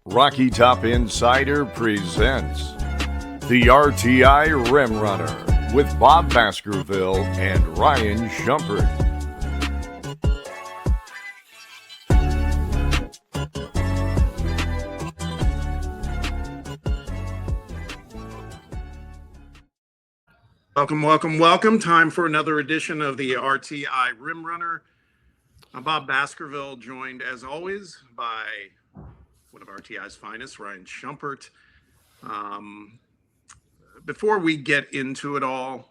Rocky Top Insider presents the RTI Rim Runner with Bob Baskerville and Ryan Shumpert. Welcome. Time for another edition of the RTI Rim Runner. I'm Bob Baskerville, joined as always by one of RTI's finest, Ryan Shumpert. Before we get into it all,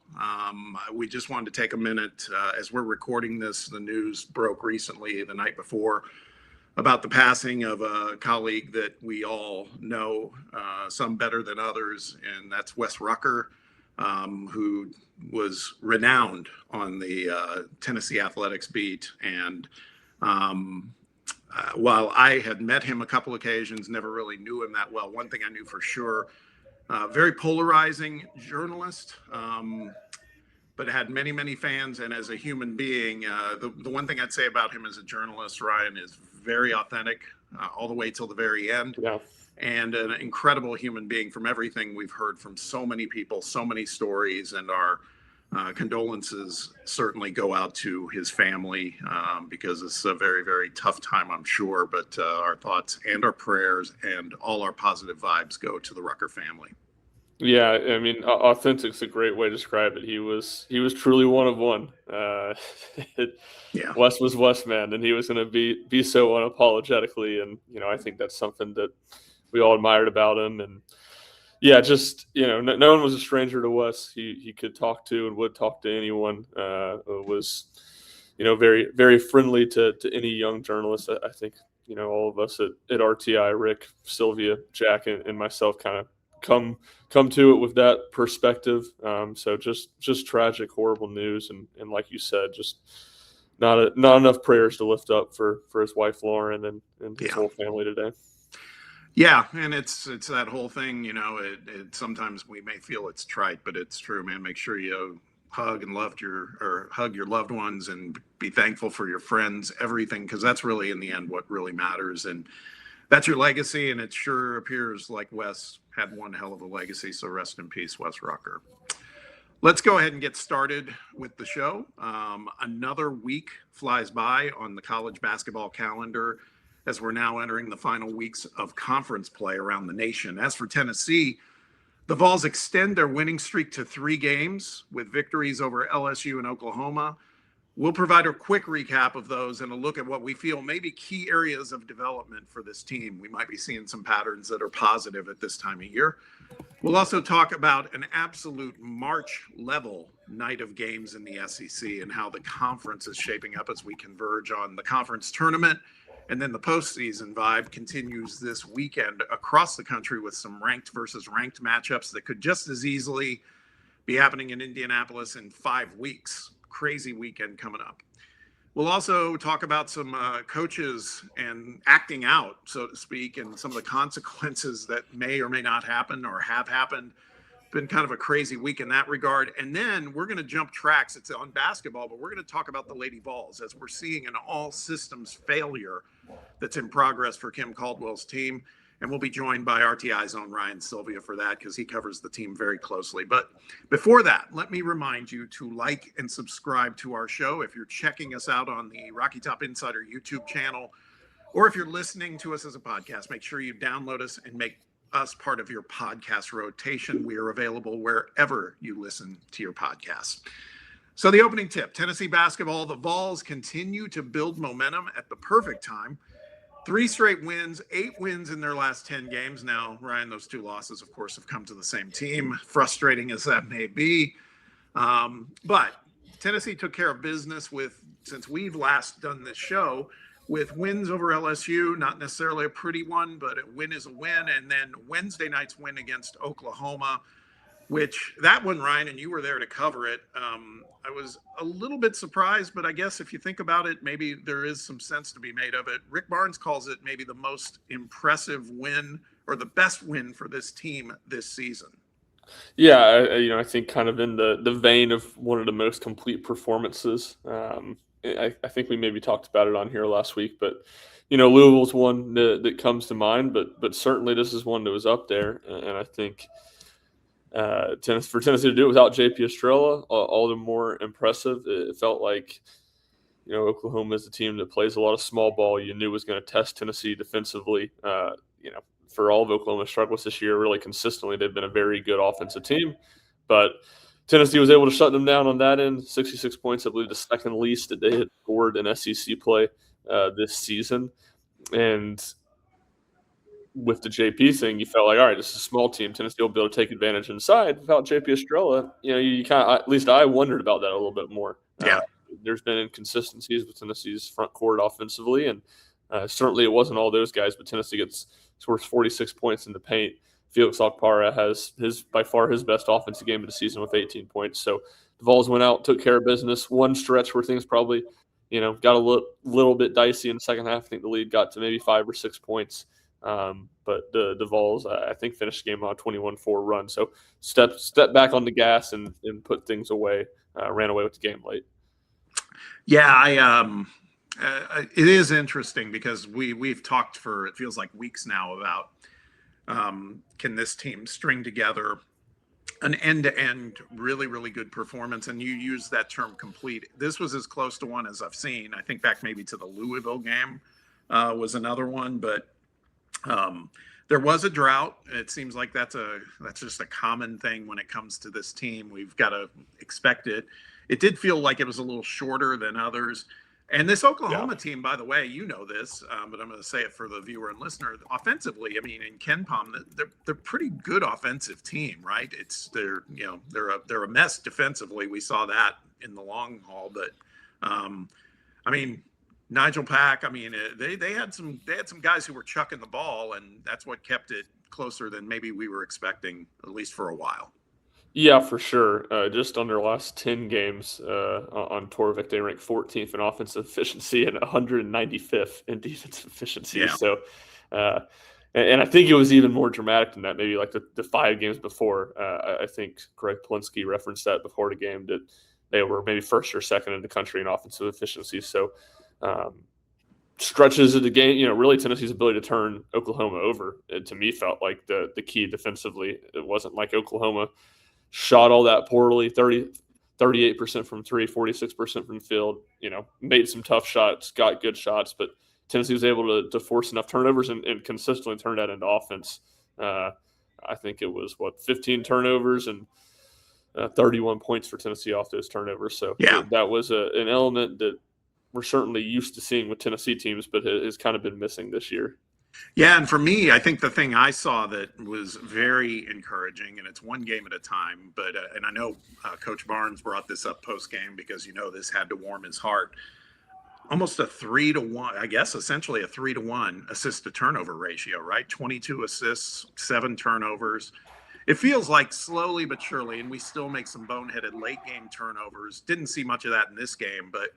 we just wanted to take a minute. As we're recording this, the news broke recently, the night before, about the passing of a colleague that we all know, some better than others, and that's Wes Rucker, who was renowned on the Tennessee athletics beat. And while I had met him a couple occasions, never really knew him that well, one thing I knew for sure, very polarizing journalist, but had many, many fans. And as a human being, the one thing I'd say about him as a journalist, Ryan, is very authentic all the way till the very end. Yeah. And an incredible human being. From everything we've heard from so many people, so many stories, and our condolences certainly go out to his family, because it's a very, very tough time, I'm sure, but our thoughts and our prayers and all our positive vibes go to the Rucker family. Yeah, I mean, authentic's a great way to describe it. He was truly one of one. Yeah. Wes was Wes, man, and he was going to be so unapologetically, and I think that's something that we all admired about him. And yeah, just no one was a stranger to Wes. He could talk to and would talk to anyone. Was very, very friendly to any young journalist. I think all of us at RTI, Rick, Sylvia, Jack, and myself kind of come to it with that perspective. So just tragic, horrible news, and like you said, just not enough prayers to lift up for his wife Lauren and his whole family today. Yeah, and it's that whole thing, it sometimes we may feel it's trite, but it's true, man. Make sure you hug your loved ones and be thankful for your friends, everything, because that's really in the end what really matters, and that's your legacy. And it sure appears like Wes had one hell of a legacy. So rest in peace, Wes Rucker. Let's go ahead and get started with the show. Another week flies by on the college basketball calendar, as we're now entering the final weeks of conference play around the nation. As for Tennessee, the Vols extend their winning streak to 3 games with victories over LSU and Oklahoma. We'll provide a quick recap of those and a look at what we feel may be key areas of development for this team. We might be seeing some patterns that are positive at this time of year. We'll also talk about an absolute March level night of games in the SEC and how the conference is shaping up as we converge on the conference tournament. And then the postseason vibe continues this weekend across the country with some ranked versus ranked matchups that could just as easily be happening in Indianapolis in 5 weeks. Crazy weekend coming up. We'll also talk about some coaches and acting out, so to speak, and some of the consequences that may or may not happen or have happened. Been kind of a crazy week in that regard. And then we're going to jump tracks. It's on basketball, but we're going to talk about the Lady Vols, as we're seeing an all systems failure that's in progress for Kim Caldwell's team. And we'll be joined by RTI's own Ryan Sylvia for that, because he covers the team very closely. But before that, let me remind you to like and subscribe to our show. If you're checking us out on the Rocky Top Insider YouTube channel, or if you're listening to us as a podcast, make sure you download us and make us part of your podcast rotation. We are available wherever you listen to your podcasts. So the opening tip, Tennessee basketball, the Vols continue to build momentum at the perfect time. 3 straight wins, 8 wins in their last 10 games. Now, Ryan, those 2 losses, of course, have come to the same team, frustrating as that may be. But Tennessee took care of business since we've last done this show, with wins over LSU, not necessarily a pretty one, but a win is a win. And then Wednesday night's win against Oklahoma, which that one, Ryan, and you were there to cover it. I was a little bit surprised, but I guess if you think about it, maybe there is some sense to be made of it. Rick Barnes calls it maybe the most impressive win, or the best win for this team this season. Yeah, I think kind of in the vein of one of the most complete performances I think we maybe talked about it on here last week, but Louisville's one that comes to mind, but certainly this is one that was up there, and I think for Tennessee to do it without JP Estrella, all the more impressive. It felt like Oklahoma is a team that plays a lot of small ball. You knew was going to test Tennessee defensively. For all of Oklahoma's struggles this year, really consistently, they've been a very good offensive team, but Tennessee was able to shut them down on that end. 66 points, I believe, the second least that they had scored in SEC play this season. And with the JP thing, you felt like, all right, this is a small team. Tennessee will be able to take advantage inside. Without JP Estrella, you kind of, at least I wondered about that a little bit more. Yeah. There's been inconsistencies with Tennessee's front court offensively, and certainly it wasn't all those guys, but Tennessee scores 46 points in the paint. Felix Okpara has by far his best offensive game of the season with 18 points. So the Vols went out, took care of business. One stretch where things probably, got a little bit dicey in the second half. I think the lead got to maybe 5 or 6 points. But the Vols, I think, finished the game on a 21-4 run. So step back on the gas and put things away. Ran away with the game late. Yeah, it is interesting because we've talked for, it feels like weeks now about can this team string together an end-to-end really, really good performance? And you use that term complete. This was as close to one as I've seen. I think back maybe to the Louisville game was another one, but there was a drought. It seems like that's just a common thing when it comes to this team. We've got to expect it. It did feel like it was a little shorter than others. And this Oklahoma team, by the way, this, but I'm going to say it for the viewer and listener. Offensively, I mean, in KenPom, they're pretty good offensive team, right? They're a mess defensively. We saw that in the long haul, but I mean, Nigel Pack. I mean, they had some guys who were chucking the ball, and that's what kept it closer than maybe we were expecting, at least for a while. Yeah, for sure. Just on their last 10 games on Torvik, they ranked 14th in offensive efficiency and 195th in defensive efficiency. Yeah. So, and I think it was even more dramatic than that. Maybe like the 5 games before. I think Greg Polinsky referenced that before the game that they were maybe first or second in the country in offensive efficiency. So, stretches of the game, really Tennessee's ability to turn Oklahoma over, to me, felt like the key defensively. It wasn't like Oklahoma shot all that poorly, 38% from 3, 46% from the field, made some tough shots, got good shots, but Tennessee was able to force enough turnovers and consistently turn that into offense. I think it was 15 turnovers and 31 points for Tennessee off those turnovers. So that was an element that we're certainly used to seeing with Tennessee teams, but it has kind of been missing this year. Yeah, and for me, I think the thing I saw that was very encouraging, and it's one game at a time, but and I know Coach Barnes brought this up post-game because, this had to warm his heart. Almost a 3-to-1, I guess, essentially a 3-to-1 assist-to-turnover ratio, right? 22 assists, 7 turnovers. It feels like slowly but surely, and we still make some boneheaded late-game turnovers. Didn't see much of that in this game, but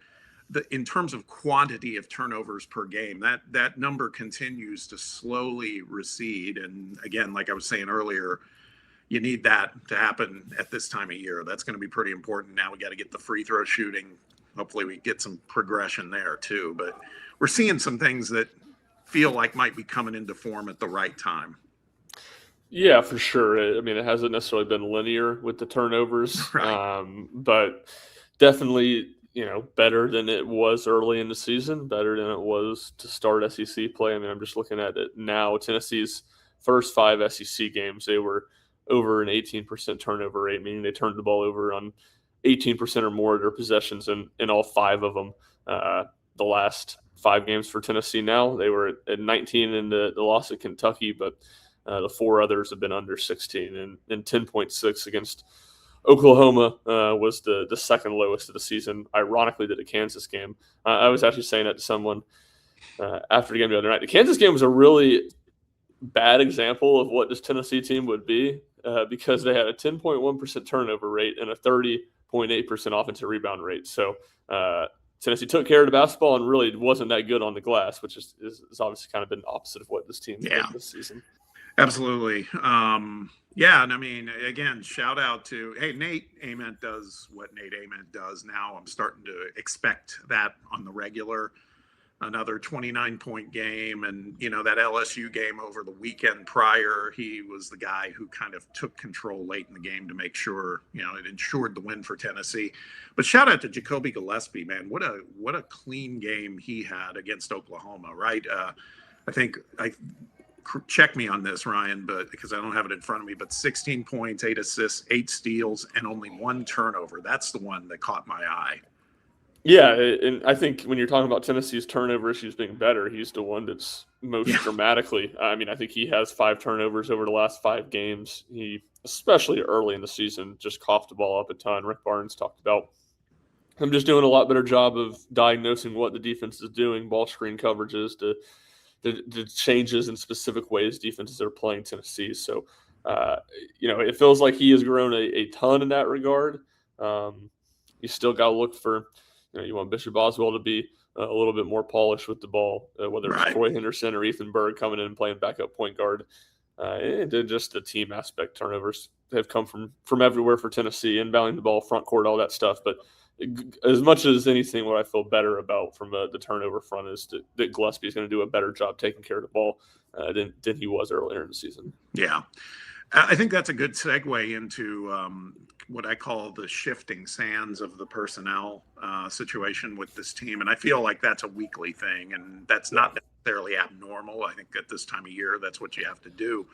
in terms of quantity of turnovers per game, that number continues to slowly recede. And again, like I was saying earlier, you need that to happen at this time of year. That's going to be pretty important. Now we got to get the free throw shooting. Hopefully we get some progression there too. But we're seeing some things that feel like might be coming into form at the right time. Yeah, for sure. I mean, it hasn't necessarily been linear with the turnovers, Right. But definitely better than it was early in the season, better than it was to start SEC play. I mean, I'm just looking at it now. Tennessee's first 5 SEC games, they were over an 18% turnover rate, meaning they turned the ball over on 18% or more of their possessions in all 5 of them. The last 5 games for Tennessee now, they were at 19 in the loss at Kentucky, but the 4 others have been under 16, and 10.6 against Oklahoma was the second lowest of the season, ironically, to the Kansas game. I was actually saying that to someone after the game the other night. The Kansas game was a really bad example of what this Tennessee team would be because they had a 10.1% turnover rate and a 30.8% offensive rebound rate. So Tennessee took care of the basketball and really wasn't that good on the glass, which is obviously kind of been the opposite of what this team did this season. Absolutely. Yeah, and I mean, again, shout out to hey Nate Ament does what Nate Ament does now. I'm starting to expect that on the regular. Another 29-point game, and that LSU game over the weekend prior, he was the guy who kind of took control late in the game to make sure it ensured the win for Tennessee. But shout out to Jacoby Gillespie, man. What a clean game he had against Oklahoma, right? I think I check me on this, Ryan, but because I don't have it in front of me, but 16 points, 8 assists, 8 steals, and only 1 turnover. That's the one that caught my eye. Yeah, and I think when you're talking about Tennessee's turnover issues being better, he's the one that's most dramatically. I mean, I think he has 5 turnovers over the last 5 games. He, especially early in the season, just coughed the ball up a ton. Rick Barnes talked about him just doing a lot better job of diagnosing what the defense is doing, ball screen coverages, the changes in specific ways defenses are playing Tennessee. So, it feels like he has grown a ton in that regard. You still got to look for – you want Bishop Oswald to be a little bit more polished with the ball, whether it's Troy Henderson or Ethan Berg coming in and playing backup point guard. And just the team aspect, turnovers have come from everywhere for Tennessee, inbounding the ball, front court, all that stuff. But as much as anything, what I feel better about from the turnover front is that Gillespie is going to do a better job taking care of the ball than he was earlier in the season. Yeah. I think that's a good segue into what I call the shifting sands of the personnel situation with this team. And I feel like that's a weekly thing, and that's not necessarily abnormal. I think at this time of year, that's what you have to do.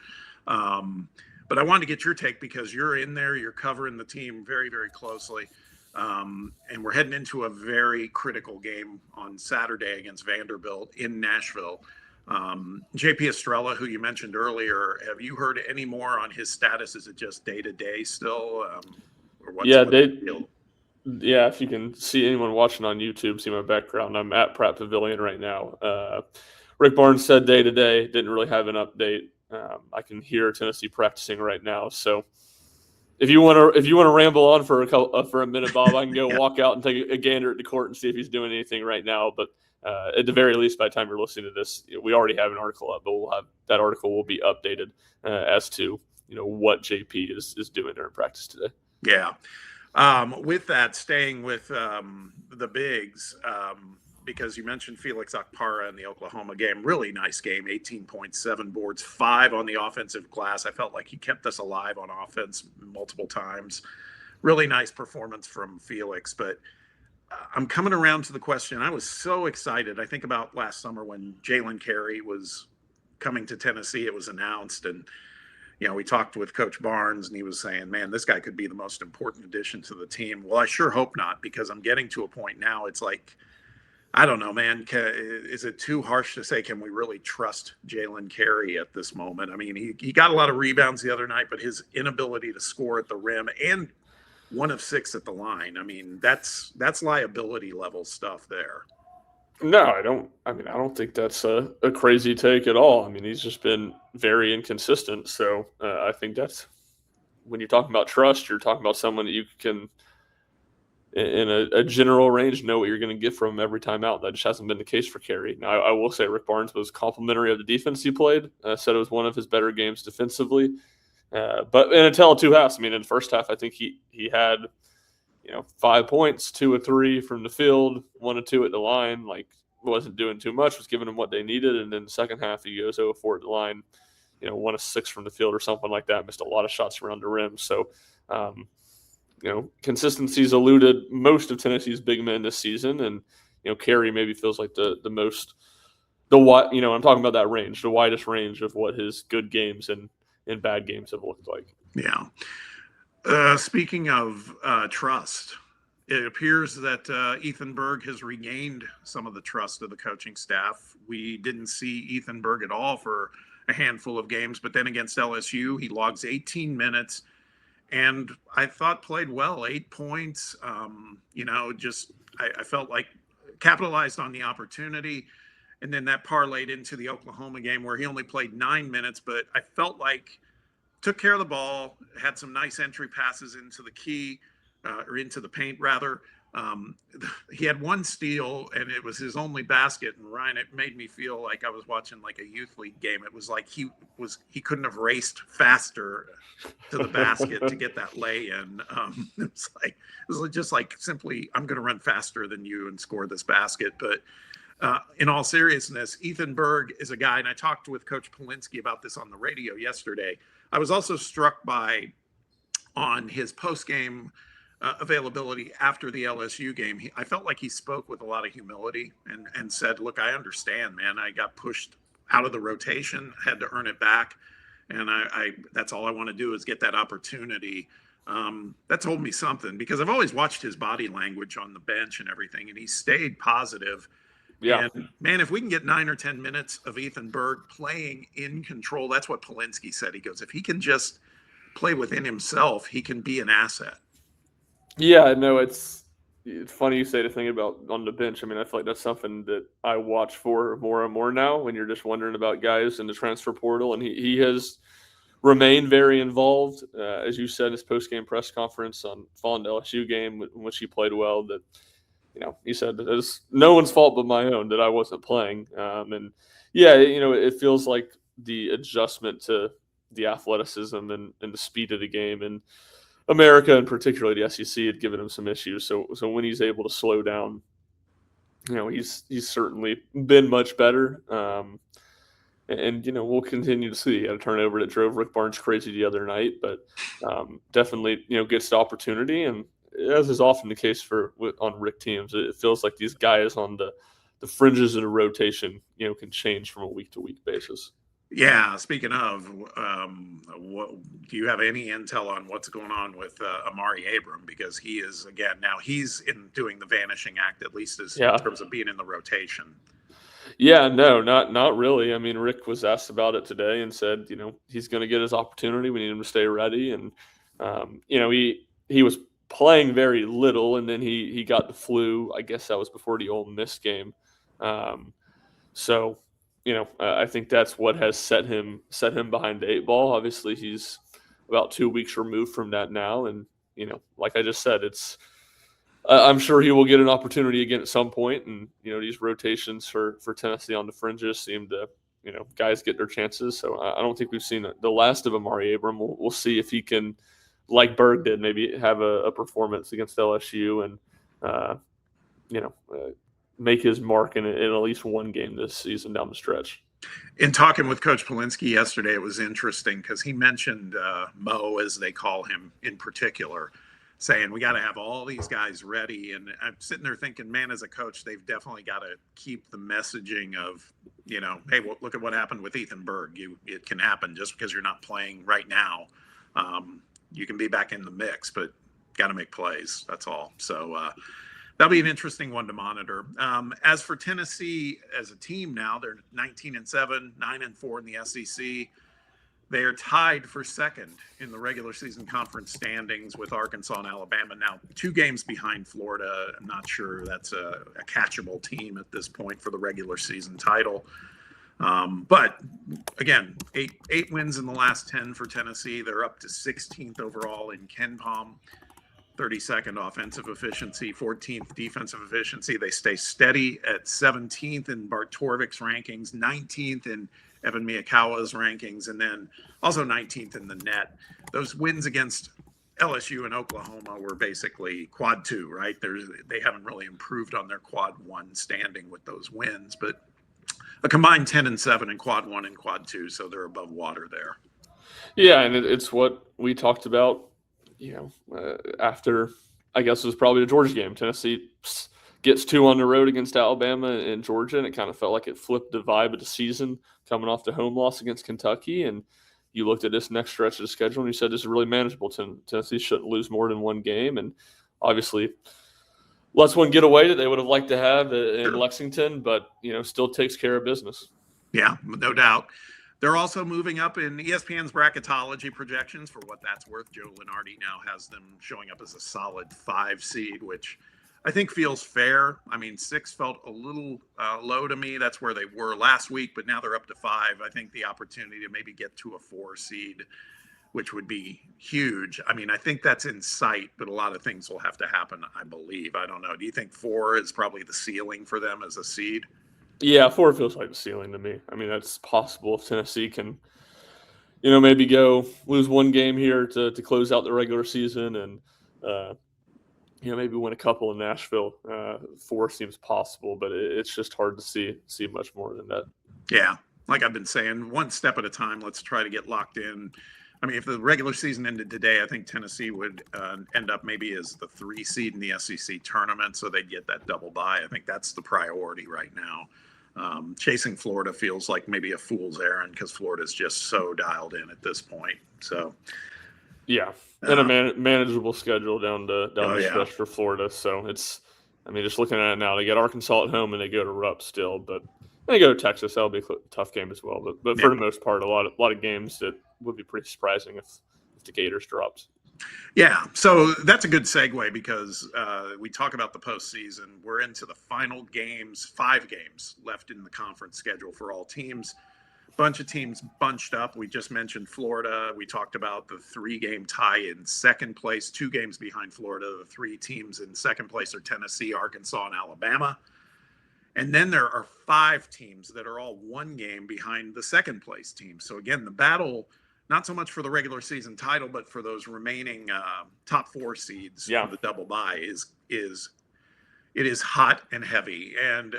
But I wanted to get your take because you're in there, you're covering the team very, very closely. And we're heading into a very critical game on Saturday against Vanderbilt in Nashville. JP Estrella, who you mentioned earlier, have you heard any more on his status? Is it just day to day still? Or what's yeah, if you can see anyone watching on YouTube, see my background, I'm at Pratt Pavilion right now. Rick Barnes said day to day, didn't really have an update. I can hear Tennessee practicing right now. So if you want to ramble on for a minute, Bob, I can go walk out and take a gander at the court and see if he's doing anything right now. But at the very least, by the time you're listening to this, we already have an article up, but that article will be updated as to what JP is doing during practice today. Yeah. With that, staying with the bigs, because you mentioned Felix Okpara in the Oklahoma game, really nice game, 18.7 boards, 5 on the offensive glass. I felt like he kept us alive on offense multiple times. Really nice performance from Felix, but I'm coming around to the question. I was so excited. I think about last summer when Jalen Carey was coming to Tennessee, it was announced, and we talked with Coach Barnes, and he was saying, man, this guy could be the most important addition to the team. Well, I sure hope not, because I'm getting to a point now. It's like, I don't know, man. Is it too harsh to say, can we really trust Jalen Carey at this moment? I mean, he got a lot of rebounds the other night, but his inability to score at the rim and 1 of 6 at the line, I mean, that's liability level stuff there. No, I don't think that's a crazy take at all. I mean, he's just been very inconsistent. So I think that's when you're talking about trust, you're talking about someone that you can, in a general range, know what you're going to get from him every time out. That just hasn't been the case for Carey. Now, I will say Rick Barnes was complimentary of the defense he played. Said it was one of his better games defensively. But in a tale of two halves, I mean, in the first half, I think he had 5 points, 2 of 3 from the field, 1 of 2 at the line. Like, wasn't doing too much, was giving them what they needed. And then the second half, he goes 0 of 4 at the line, 1 of 6 from the field or something like that. Missed a lot of shots around the rim. So, consistency's eluded most of Tennessee's big men this season. And, Carey maybe feels like I'm talking about that range, the widest range of what his good games and bad games have looked like. Yeah. Speaking of trust, it appears that Ethan Berg has regained some of the trust of the coaching staff. We didn't see Ethan Berg at all for a handful of games, but then against LSU, he logs 18 minutes and I thought played well, 8 points. I felt like capitalized on the opportunity. And then that parlayed into the Oklahoma game where he only played 9 minutes, but I felt like took care of the ball, had some nice entry passes into the key, or into the paint rather. Um, he had one steal, and it was his only basket. And Ryan, it made me feel like I was watching like a youth league game. It was like he couldn't have raced faster to the basket to get that lay in. It was just like simply, I'm going to run faster than you and score this basket. But in all seriousness, Ethan Berg is a guy, and I talked with Coach Polinsky about this on the radio yesterday. I was also struck by on his post game availability after the LSU game. I felt like he spoke with a lot of humility and said, "Look, I understand, man. I got pushed out of the rotation, had to earn it back, and I that's all I want to do is get that opportunity." That told me something, because I've always watched his body language on the bench and everything, and he stayed positive. Yeah. And man, if we can get 9 or 10 minutes of Ethan Berg playing in control, that's what Polinsky said. He goes, if he can just play within himself, he can be an asset. Yeah, no, it's funny you say the thing about on the bench. I mean, I feel like that's something that I watch for more and more now when you're just wondering about guys in the transfer portal. And he has remained very involved. As you said, his post-game press conference following the LSU game, in which he played well, that, he said that it's no one's fault but my own that I wasn't playing. And yeah, it feels like the adjustment to the athleticism and the speed of the game and America, and particularly the SEC, had given him some issues. So when he's able to slow down, he's certainly been much better. And we'll continue to see. He had a turnover that drove Rick Barnes crazy the other night, but definitely gets the opportunity. And as is often the case on Rick teams, it feels like these guys on the fringes of the rotation can change from a week to week basis. Yeah, speaking of, what do you have any intel on what's going on with Amari Abram? Because he is, again, now he's doing the vanishing act, at least in terms of being in the rotation. Yeah, no, not really. I mean, Rick was asked about it today and said, he's going to get his opportunity. We need him to stay ready. And he was playing very little, and then he got the flu. I guess that was before the Ole Miss game. So. I think that's what has set him behind the 8 ball. Obviously, he's about 2 weeks removed from that now, and like I just said, I'm sure he will get an opportunity again at some point. And these rotations for Tennessee on the fringes seem to guys get their chances. So I don't think we've seen the last of Amari Abram. We'll see if he can, like Berg did, maybe have a performance against LSU and make his mark in at least one game this season down the stretch. In talking with Coach Polinsky yesterday, it was interesting because he mentioned Mo, as they call him in particular, saying we got to have all these guys ready. And I'm sitting there thinking, man, as a coach, they've definitely got to keep the messaging of, hey, well, look at what happened with Ethan Berg. It can happen just because you're not playing right now. You can be back in the mix, but got to make plays. That's all. So, that'll be an interesting one to monitor. As for Tennessee as a team now, they're 19-7, 9-4 in the SEC. They are tied for second in the regular season conference standings with Arkansas and Alabama. Now, 2 games behind Florida. I'm not sure that's a catchable team at this point for the regular season title. But again, eight wins in the last 10 for Tennessee. They're up to 16th overall in KenPom. 32nd offensive efficiency, 14th defensive efficiency. They stay steady at 17th in Bart Torvik's rankings, 19th in Evan Miyakawa's rankings, and then also 19th in the net. Those wins against LSU and Oklahoma were basically quad 2, right? They haven't really improved on their quad 1 standing with those wins, but a combined 10-7 in quad 1 and quad 2, so they're above water there. Yeah, and it's what we talked about. After, I guess it was probably the Georgia game. Tennessee gets 2 on the road against Alabama and Georgia, and it kind of felt like it flipped the vibe of the season coming off the home loss against Kentucky. And you looked at this next stretch of the schedule and you said this is really manageable. Tennessee shouldn't lose more than 1 game. And obviously, less one getaway that they would have liked to have in Lexington, but, still takes care of business. Yeah, no doubt. They're also moving up in ESPN's bracketology projections. For what that's worth, Joe Lunardi now has them showing up as a solid 5 seed, which I think feels fair. I mean, 6 felt a little low to me. That's where they were last week, but now they're up to 5. I think the opportunity to maybe get to a 4 seed which would be huge. I mean, I think that's in sight, but a lot of things will have to happen, I believe. I don't know. Do you think 4 is probably the ceiling for them as a seed? Yeah, 4 feels like the ceiling to me. I mean, that's possible if Tennessee can, maybe go lose one game here to close out the regular season and, uh, maybe win a couple in Nashville. 4 seems possible, but it's just hard to see much more than that. Yeah, like I've been saying, one step at a time. Let's try to get locked in. I mean, if the regular season ended today, I think Tennessee would end up maybe as the 3 seed in the SEC tournament, so they'd get that double bye. I think that's the priority right now. Chasing Florida feels like maybe a fool's errand because Florida's just so dialed in at this point. So, yeah, and a manageable schedule down the yeah. stretch for Florida. So just looking at it now, they get Arkansas at home and they go to Rupp still, but they go to Texas. That'll be a tough game as well. But for the most part, a lot of games that would be pretty surprising if the Gators dropped. Yeah, so that's a good segue because we talk about the postseason. We're into the final games, 5 games left in the conference schedule for all teams. Bunch of teams bunched up. We just mentioned Florida. We talked about the 3-game tie in second place, 2 games behind Florida. The 3 teams in second place are Tennessee, Arkansas, and Alabama. And then there are 5 teams that are all 1 game behind the second place team. So again, the battle, not so much for the regular season title, but for those remaining top 4 seeds for the double bye it is hot and heavy. And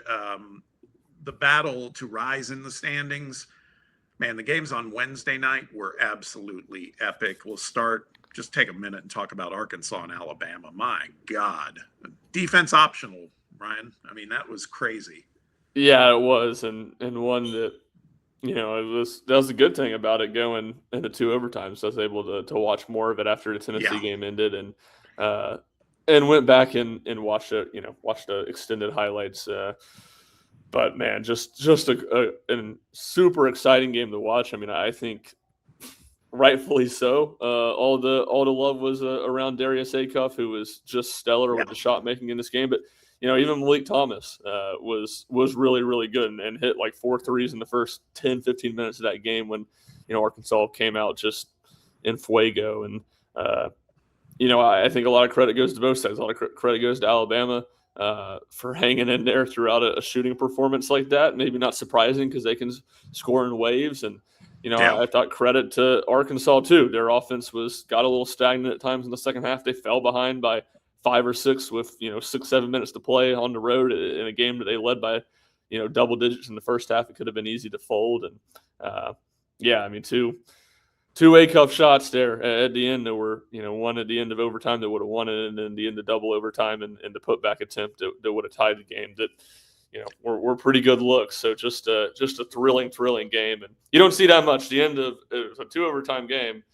the battle to rise in the standings, man, the games on Wednesday night were absolutely epic. We'll just take a minute and talk about Arkansas and Alabama. My God, defense optional, Ryan. I mean, that was crazy. Yeah, it was, and one that that was a good thing about it going into 2 overtimes. I was able to watch more of it after the Tennessee game ended, and went back and watched it. Watched the extended highlights. But man, just a super exciting game to watch. I mean, I think rightfully so. All the love was around Darius Acuff, who was just stellar with the shot making in this game. But even Malik Thomas was really, really good and hit like 4 threes in the first 10, 15 minutes of that game when Arkansas came out just in fuego. And I think a lot of credit goes to both sides. A lot of credit goes to Alabama for hanging in there throughout a shooting performance like that. Maybe not surprising because they can score in waves. And I thought credit to Arkansas too. Their offense got a little stagnant at times in the second half. They fell behind by 5 or 6 with 6-7 minutes to play on the road in a game that they led by double digits in the first half. It could have been easy to fold. And two Acuff shots there at the end that were one at the end of overtime that would have won it, and then the end of double overtime and the putback attempt that would have tied the game. That were pretty good looks. So just a thrilling game, and you don't see that much. The end of a 2 overtime game.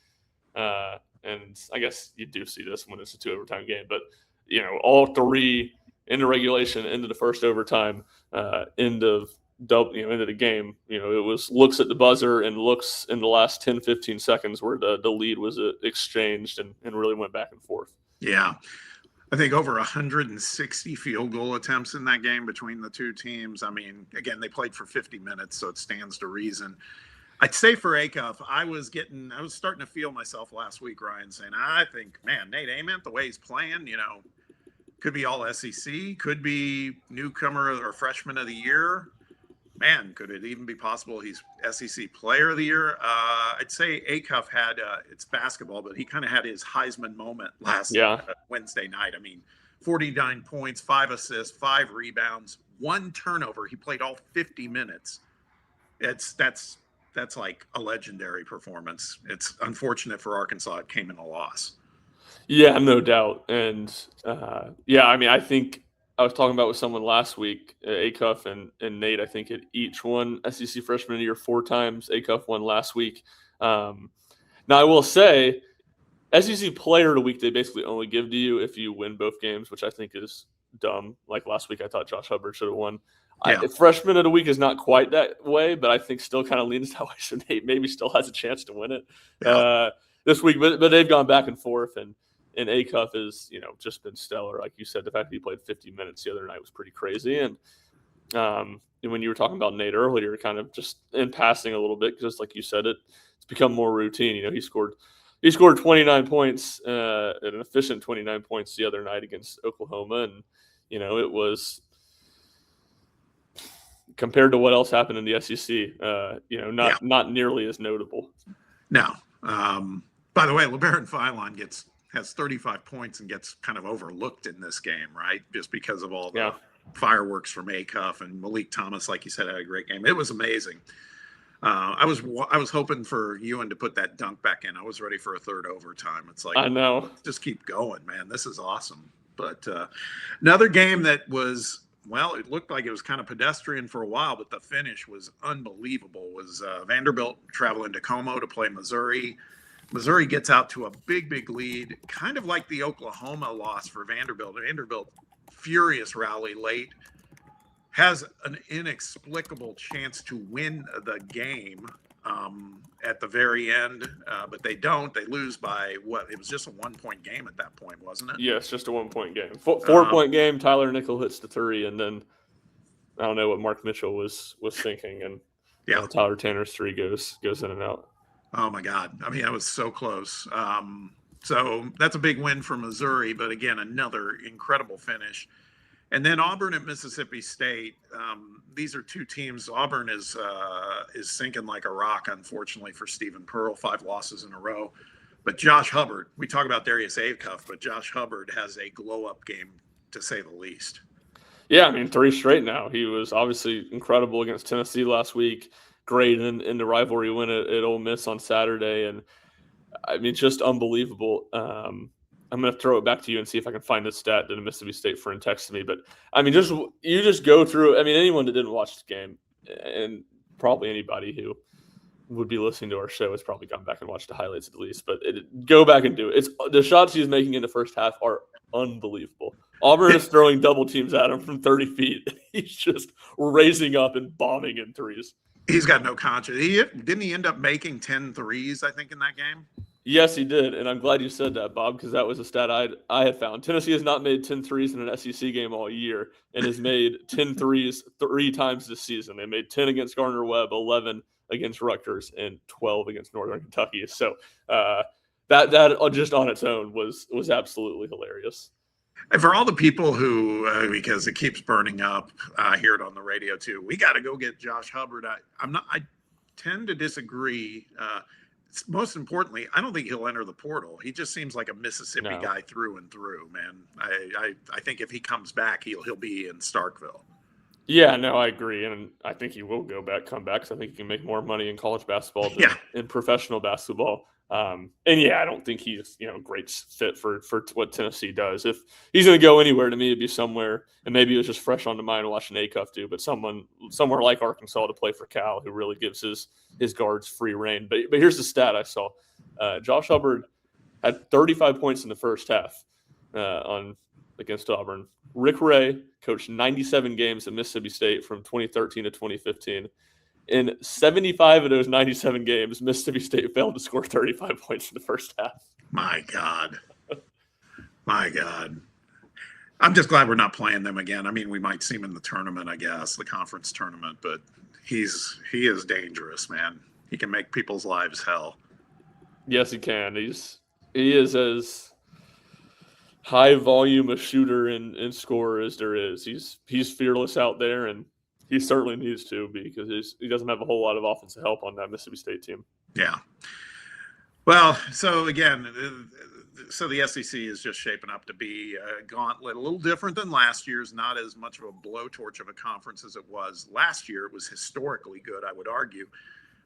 And I guess you do see this when it's a 2 overtime game, but all 3 into regulation, into the first overtime, end of the game. It was looks at the buzzer and looks in the last 10, 15 seconds where the lead was exchanged and really went back and forth. Yeah. I think over 160 field goal attempts in that game between the 2 teams. I mean, again, they played for 50 minutes, so it stands to reason. I'd say for Acuff, I was starting to feel myself last week, Ryan, saying, I think, man, Nate Ament, the way he's playing, could be all SEC, could be newcomer or freshman of the year. Man, could it even be possible he's SEC player of the year? I'd say Acuff had, it's basketball, but he kind of had his Heisman moment last Wednesday night. I mean, 49 points, 5 assists, 5 rebounds, 1 turnover. He played all 50 minutes. That's like a legendary performance. It's unfortunate for Arkansas. It came in a loss. Yeah, no doubt. And I think I was talking about with someone last week, Acuff and Nate, I think had each won SEC Freshman of the Year 4 times. Acuff won last week. Now, I will say, SEC Player of the Week, they basically only give to you if you win both games, which I think is dumb. Like last week, I thought Josh Hubbard should have won. Freshman of the Week is not quite that way, but I think still kind of leans that way. So Nate maybe still has a chance to win it this week. But they've gone back and forth, and Acuff has just been stellar. Like you said, the fact that he played 50 minutes the other night was pretty crazy. And when you were talking about Nate earlier, kind of just in passing a little bit, because like you said, it's become more routine. He scored he scored 29 points, an efficient 29 points the other night against Oklahoma, and it was compared to what else happened in the SEC. Not nearly as notable. No. By the way, LeBaron Philon has 35 points and gets kind of overlooked in this game, right? Just because of all the fireworks from Acuff, and Malik Thomas, like you said, had a great game. It was amazing. I was hoping for Ewan to put that dunk back in. I was ready for a third overtime. It's like, I know, just keep going, man. This is awesome. But another game that was, well, it looked like it was kind of pedestrian for a while, but the finish was unbelievable. Was Vanderbilt traveling to Como to play Missouri. Missouri gets out to a big lead, kind of like the Oklahoma loss for Vanderbilt. Vanderbilt, furious rally late, has an inexplicable chance to win the game at the very end, but they don't. They lose by what? It was just a 1-point game at that point, wasn't it? Yes, just a 1-point game. 4-point game. Tyler Nickel hits the 3, and then I don't know what Mark Mitchell was thinking, and Tyler Tanner's 3 goes in and out. Oh my God! I mean, that was so close. So that's a big win for Missouri, but again, another incredible finish. And then Auburn at Mississippi State. These are two teams. Auburn is sinking like a rock, unfortunately for Stephen Pearl. 5 losses in a row. But Josh Hubbard, we talk about Darius Acuff, but Josh Hubbard has a glow-up game, to say the least. Yeah, I mean, 3 straight now. He was obviously incredible against Tennessee last week. Great in the rivalry win at Ole Miss on Saturday. And, I mean, just unbelievable. I'm going to throw it back to you and see if I can find this stat that a Mississippi State friend texted me. But, I mean, you just go through – I mean, anyone that didn't watch the game, and probably anybody who would be listening to our show has probably gone back and watched the highlights at least. But go back and do it. The shots he's making in the first half are unbelievable. Auburn is throwing double teams at him from 30 feet. He's just raising up and bombing in threes. He's got no conscience. Didn't he end up making 10 threes, I think, in that game? Yes, he did, and I'm glad you said that, Bob, because that was a stat I had found. Tennessee has not made 10 threes in an SEC game all year and has made 10 threes 3 times this season. They made 10 against Gardner-Webb, 11 against Rutgers, and 12 against Northern Kentucky. So that just on its own was absolutely hilarious. And for all the people who, because it keeps burning up, I hear it on the radio too, we got to go get Josh Hubbard. I tend to disagree. Most importantly, I don't think he'll enter the portal. He just seems like a Mississippi guy through and through, man. I think if he comes back, he'll be in Starkville. Yeah, no, I agree, and I think he will come back. Because I think he can make more money in college basketball than in professional basketball. And I don't think he's a great fit for what Tennessee does. If he's going to go anywhere, to me, it'd be somewhere, and maybe it was just fresh on the mind watching Acuff do, but somewhere like Arkansas to play for Cal, who really gives his guards free reign. But here's the stat I saw: Josh Hubbard had 35 points in the first half against Auburn. Rick Ray coached 97 games at Mississippi State from 2013 to 2015. In 75 of those 97 games, Mississippi State failed to score 35 points in the first half. My God. I'm just glad we're not playing them again. I mean, we might see him in the tournament, I guess, the conference tournament, but he is dangerous, man. He can make people's lives hell. Yes, he can. He is as high volume a shooter and scorer as there is. He's fearless out there, and he certainly needs to, because he doesn't have a whole lot of offensive help on that Mississippi State team. Yeah. Well, so again, the SEC is just shaping up to be a gauntlet, a little different than last year's, not as much of a blowtorch of a conference as it was last year. It was historically good, I would argue,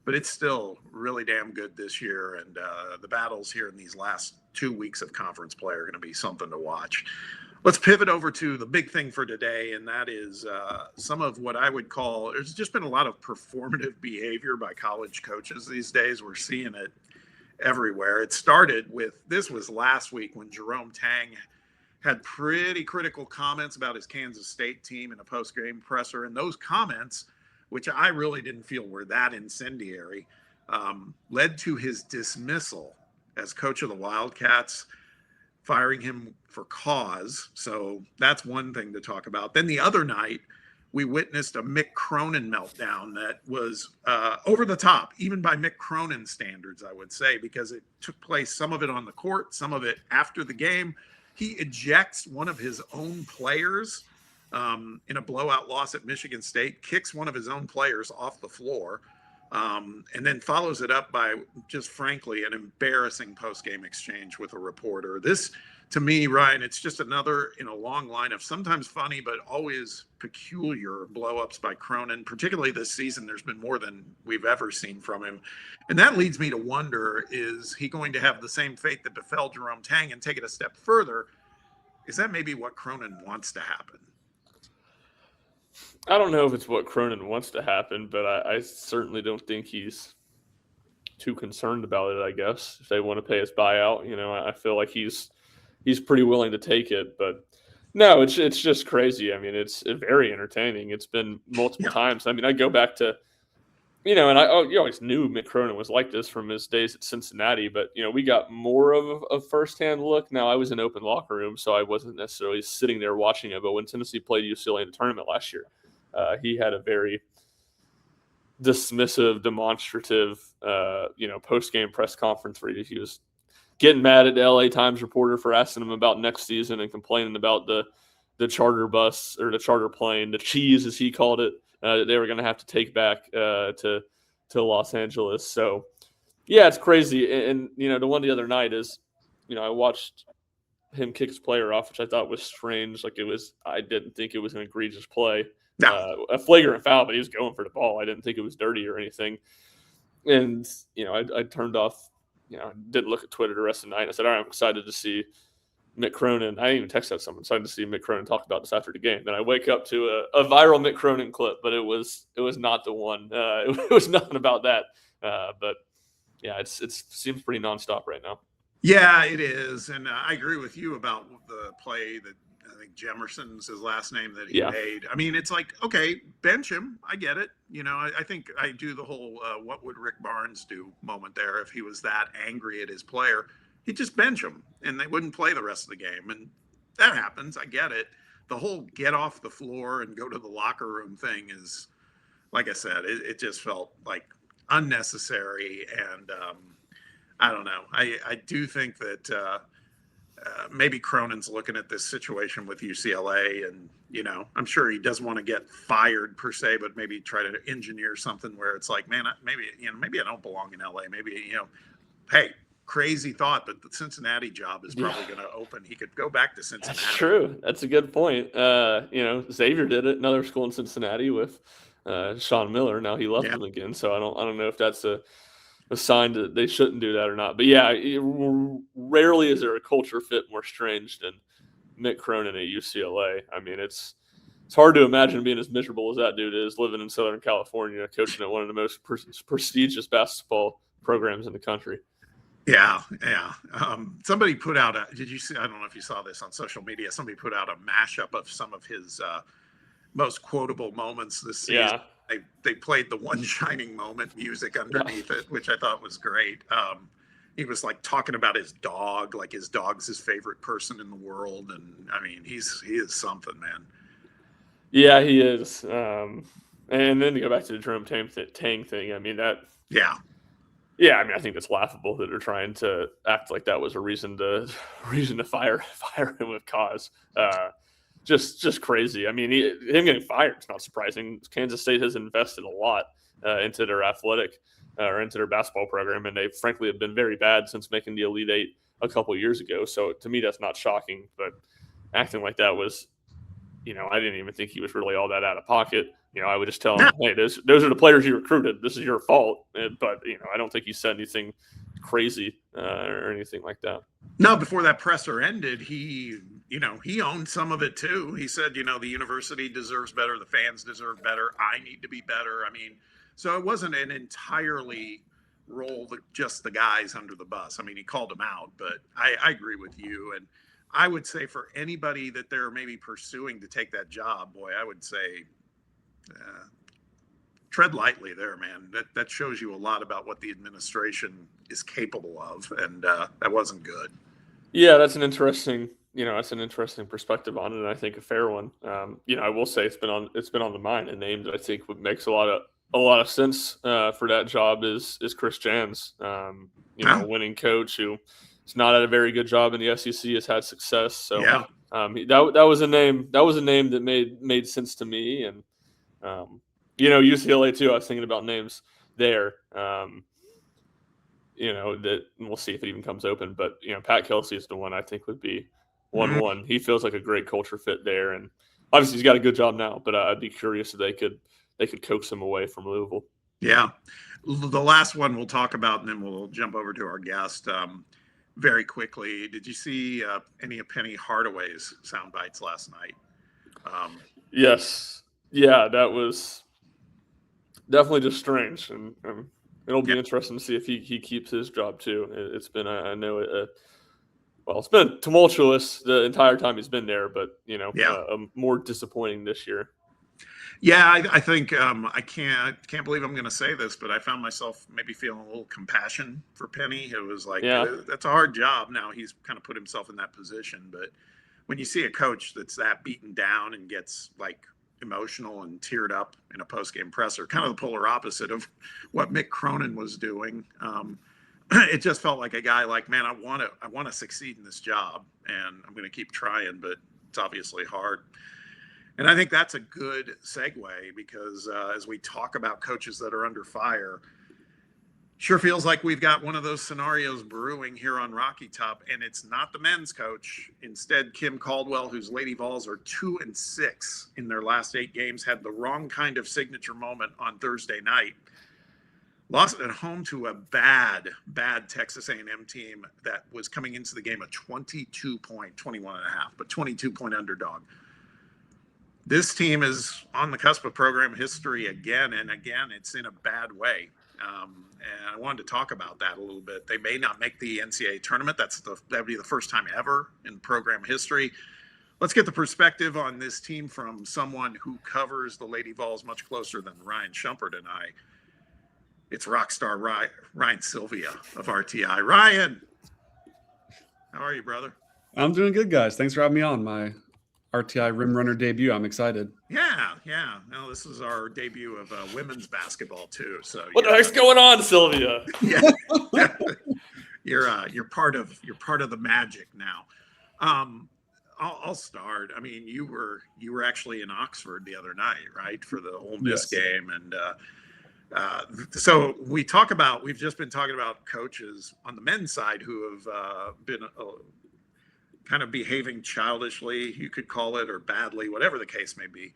but it's still really damn good this year. And the battles here in these last 2 weeks of conference play are going to be something to watch. Let's pivot over to the big thing for today, and that is some of what I would call, there's just been a lot of performative behavior by college coaches these days. We're seeing it everywhere. It started with, this was last week when Jerome Tang had pretty critical comments about his Kansas State team in a post-game presser, and those comments, which I really didn't feel were that incendiary, led to his dismissal as coach of the Wildcats, firing him for cause. So that's one thing to talk about. Then the other night, we witnessed a Mick Cronin meltdown that was over the top, even by Mick Cronin standards, I would say, because it took place, some of it on the court, some of it after the game. He ejects one of his own players in a blowout loss at Michigan State, kicks one of his own players off the floor, and then follows it up by just frankly an embarrassing post-game exchange with a reporter. This, to me, Ryan, it's just another in a long line of sometimes funny but always peculiar blow-ups by Cronin. Particularly this season, there's been more than we've ever seen from him. And that leads me to wonder, is he going to have the same fate that befell Jerome Tang and take it a step further? Is that maybe what Cronin wants to happen? I don't know if it's what Cronin wants to happen, but I certainly don't think he's too concerned about it, I guess. If they want to pay his buyout, I feel like he's pretty willing to take it. But no, it's just crazy. I mean, it's very entertaining. It's been multiple times. I mean, I go back to, you always knew Mick Cronin was like this from his days at Cincinnati, but, we got more of a firsthand look. Now, I was in open locker room, so I wasn't necessarily sitting there watching it, but when Tennessee played UCLA in the tournament last year, he had a very dismissive, demonstrative, post-game press conference where he was getting mad at the LA Times reporter for asking him about next season and complaining about the charter bus or the charter plane, the cheese, as he called it, that they were going to have to take back to Los Angeles. So, yeah, it's crazy. And the one the other night is, I watched him kick his player off, which I thought was strange. I didn't think it was an egregious play. No. A flagrant foul, but he was going for the ball. I didn't think it was dirty or anything. And, I turned off, didn't look at Twitter the rest of the night. I said, all right, I'm excited to see Mick Cronin. I didn't even text out someone. Excited to see Mick Cronin talk about this after the game. Then I wake up to a viral Mick Cronin clip, but it was not the one. It was nothing about that. But, yeah, it seems pretty nonstop right now. Yeah, it is. And I agree with you about the play that I think Jemerson's his last name that he made. I mean, it's like, okay, bench him. I get it. I think I do the whole what would Rick Barnes do moment there if he was that angry at his player. He'd just bench him and they wouldn't play the rest of the game. And that happens. I get it. The whole get off the floor and go to the locker room thing is, like I said, it just felt like unnecessary. And I don't know. I do think that maybe Cronin's looking at this situation with UCLA and, I'm sure he doesn't want to get fired per se, but maybe try to engineer something where it's like, man, maybe I don't belong in LA. Maybe, hey, crazy thought, but the Cincinnati job is probably going to open. He could go back to Cincinnati. That's true. That's a good point. Xavier did it, another school in Cincinnati with Sean Miller. Now he left them again. So I don't know if that's a sign that they shouldn't do that or not. But yeah, rarely is there a culture fit more strange than Mick Cronin at UCLA. I mean, it's hard to imagine being as miserable as that dude is, living in Southern California, coaching at one of the most prestigious basketball programs in the country. Yeah. Somebody put out did you see, I don't know if you saw this on social media, somebody put out a mashup of some of his most quotable moments this season. Yeah. They played the One Shining Moment music underneath it, which I thought was great. He was like talking about his dog, like his dog's his favorite person in the world. And I mean, he is something, man. Yeah, he is. And then to go back to the Jerome Tang thing, I mean, that. Yeah. Yeah, I mean, I think it's laughable that they're trying to act like that was a reason to fire him with cause. Just crazy. I mean, him getting fired is not surprising. Kansas State has invested a lot into their athletic or into their basketball program, and they frankly have been very bad since making the Elite Eight a couple of years ago. So to me, that's not shocking. But acting like that was, I didn't even think he was really all that out of pocket. I would just tell him, hey, those are the players you recruited. This is your fault. But, I don't think he said anything crazy or anything like that. No, before that presser ended, he owned some of it too. He said, the university deserves better. The fans deserve better. I need to be better. I mean, so it wasn't an entirely roll just the guys under the bus. I mean, he called them out, but I agree with you. And I would say for anybody that they're maybe pursuing to take that job, boy, I would say tread lightly there, man. That shows you a lot about what the administration is capable of, and that wasn't good. Yeah, that's an interesting that's an interesting perspective on it, and I think a fair one. I will say it's been on the mind. A name that I think would makes a lot of sense for that job is Chris Jans. Yeah. A winning coach who has not had a very good job in the SEC, has had success. So Yeah. that was a name that made sense to me, and UCLA too. I was thinking about names there. That we'll see if it even comes open. But Pat Kelsey is the one I think would be 1-1. He feels like a great culture fit there, and obviously he's got a good job now. But I'd be curious if they could coax him away from Louisville. Yeah, the last one we'll talk about, and then we'll jump over to our guest very quickly. Did you see any of Penny Hardaway's sound bites last night? Yes, yeah, that was definitely just strange, and it'll be interesting to see if he keeps his job too. It's been, I know, it's been tumultuous the entire time he's been there, but more disappointing this year. Yeah, I think I can't believe I'm going to say this, but I found myself maybe feeling a little compassion for Penny. It was like, that's a hard job. Now he's kind of put himself in that position, but when you see a coach that's that beaten down and gets like emotional and teared up in a post-game presser, kind of the polar opposite of what Mick Cronin was doing. It just felt like a guy like, man, I want to succeed in this job, and I'm going to keep trying, but it's obviously hard. And I think that's a good segue because as we talk about coaches that are under fire, sure feels like we've got one of those scenarios brewing here on Rocky Top, and it's not the men's coach. Instead, Kim Caldwell, whose Lady Vols are 2-6 in their last 8 games, had the wrong kind of signature moment on Thursday night. Lost at home to a bad Texas A&M team that was coming into the game a 22-point underdog. This team is on the cusp of program history again, and again, it's in a bad way. And I wanted to talk about that a little bit. They may not make the NCAA tournament. That would be the first time ever in program history. Let's get the perspective on this team from someone who covers the Lady Vols much closer than Ryan Shumpert and I. It's rock star Ryan Sylvia of RTI. Ryan, how are you, brother? I'm doing good, guys. Thanks for having me on my RTI Rim Runner debut. I'm excited. Yeah. No, this is our debut of women's basketball too. So what the heck's going on, Sylvia? Yeah, you're part of the magic now. I'll start. I mean, you were actually in Oxford the other night, right, for the Ole Miss game, and so we've just been talking about coaches on the men's side who have been kind of behaving childishly, you could call it, or badly, whatever the case may be.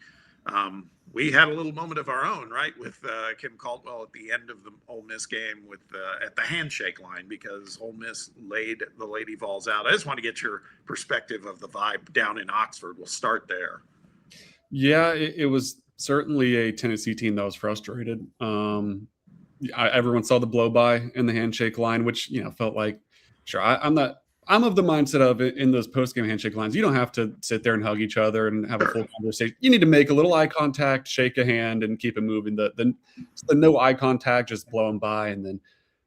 We had a little moment of our own, right, with Kim Caldwell at the end of the Ole Miss game at the handshake line because Ole Miss laid the Lady Vols out. I just want to get your perspective of the vibe down in Oxford. We'll start there. Yeah, it was certainly a Tennessee team that was frustrated. Everyone saw the blow by in the handshake line, which felt like, sure, I'm of the mindset of it in those post-game handshake lines. You don't have to sit there and hug each other and have a full conversation. You need to make a little eye contact, shake a hand, and keep it moving. The no eye contact, just blowing by, and then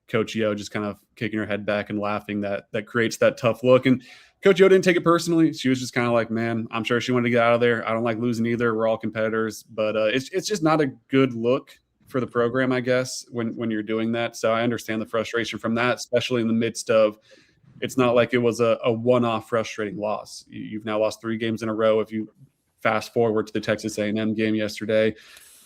Coach Yo just kind of kicking her head back and laughing. That creates that tough look. And Coach Yo didn't take it personally. She was just kind of like, man, I'm sure she wanted to get out of there. I don't like losing either. We're all competitors. But it's just not a good look for the program, I guess, when you're doing that. So I understand the frustration from that, especially in the midst of – it's not like it was a one-off frustrating loss. You've now lost 3 games in a row. If you fast forward to the Texas A&M game yesterday,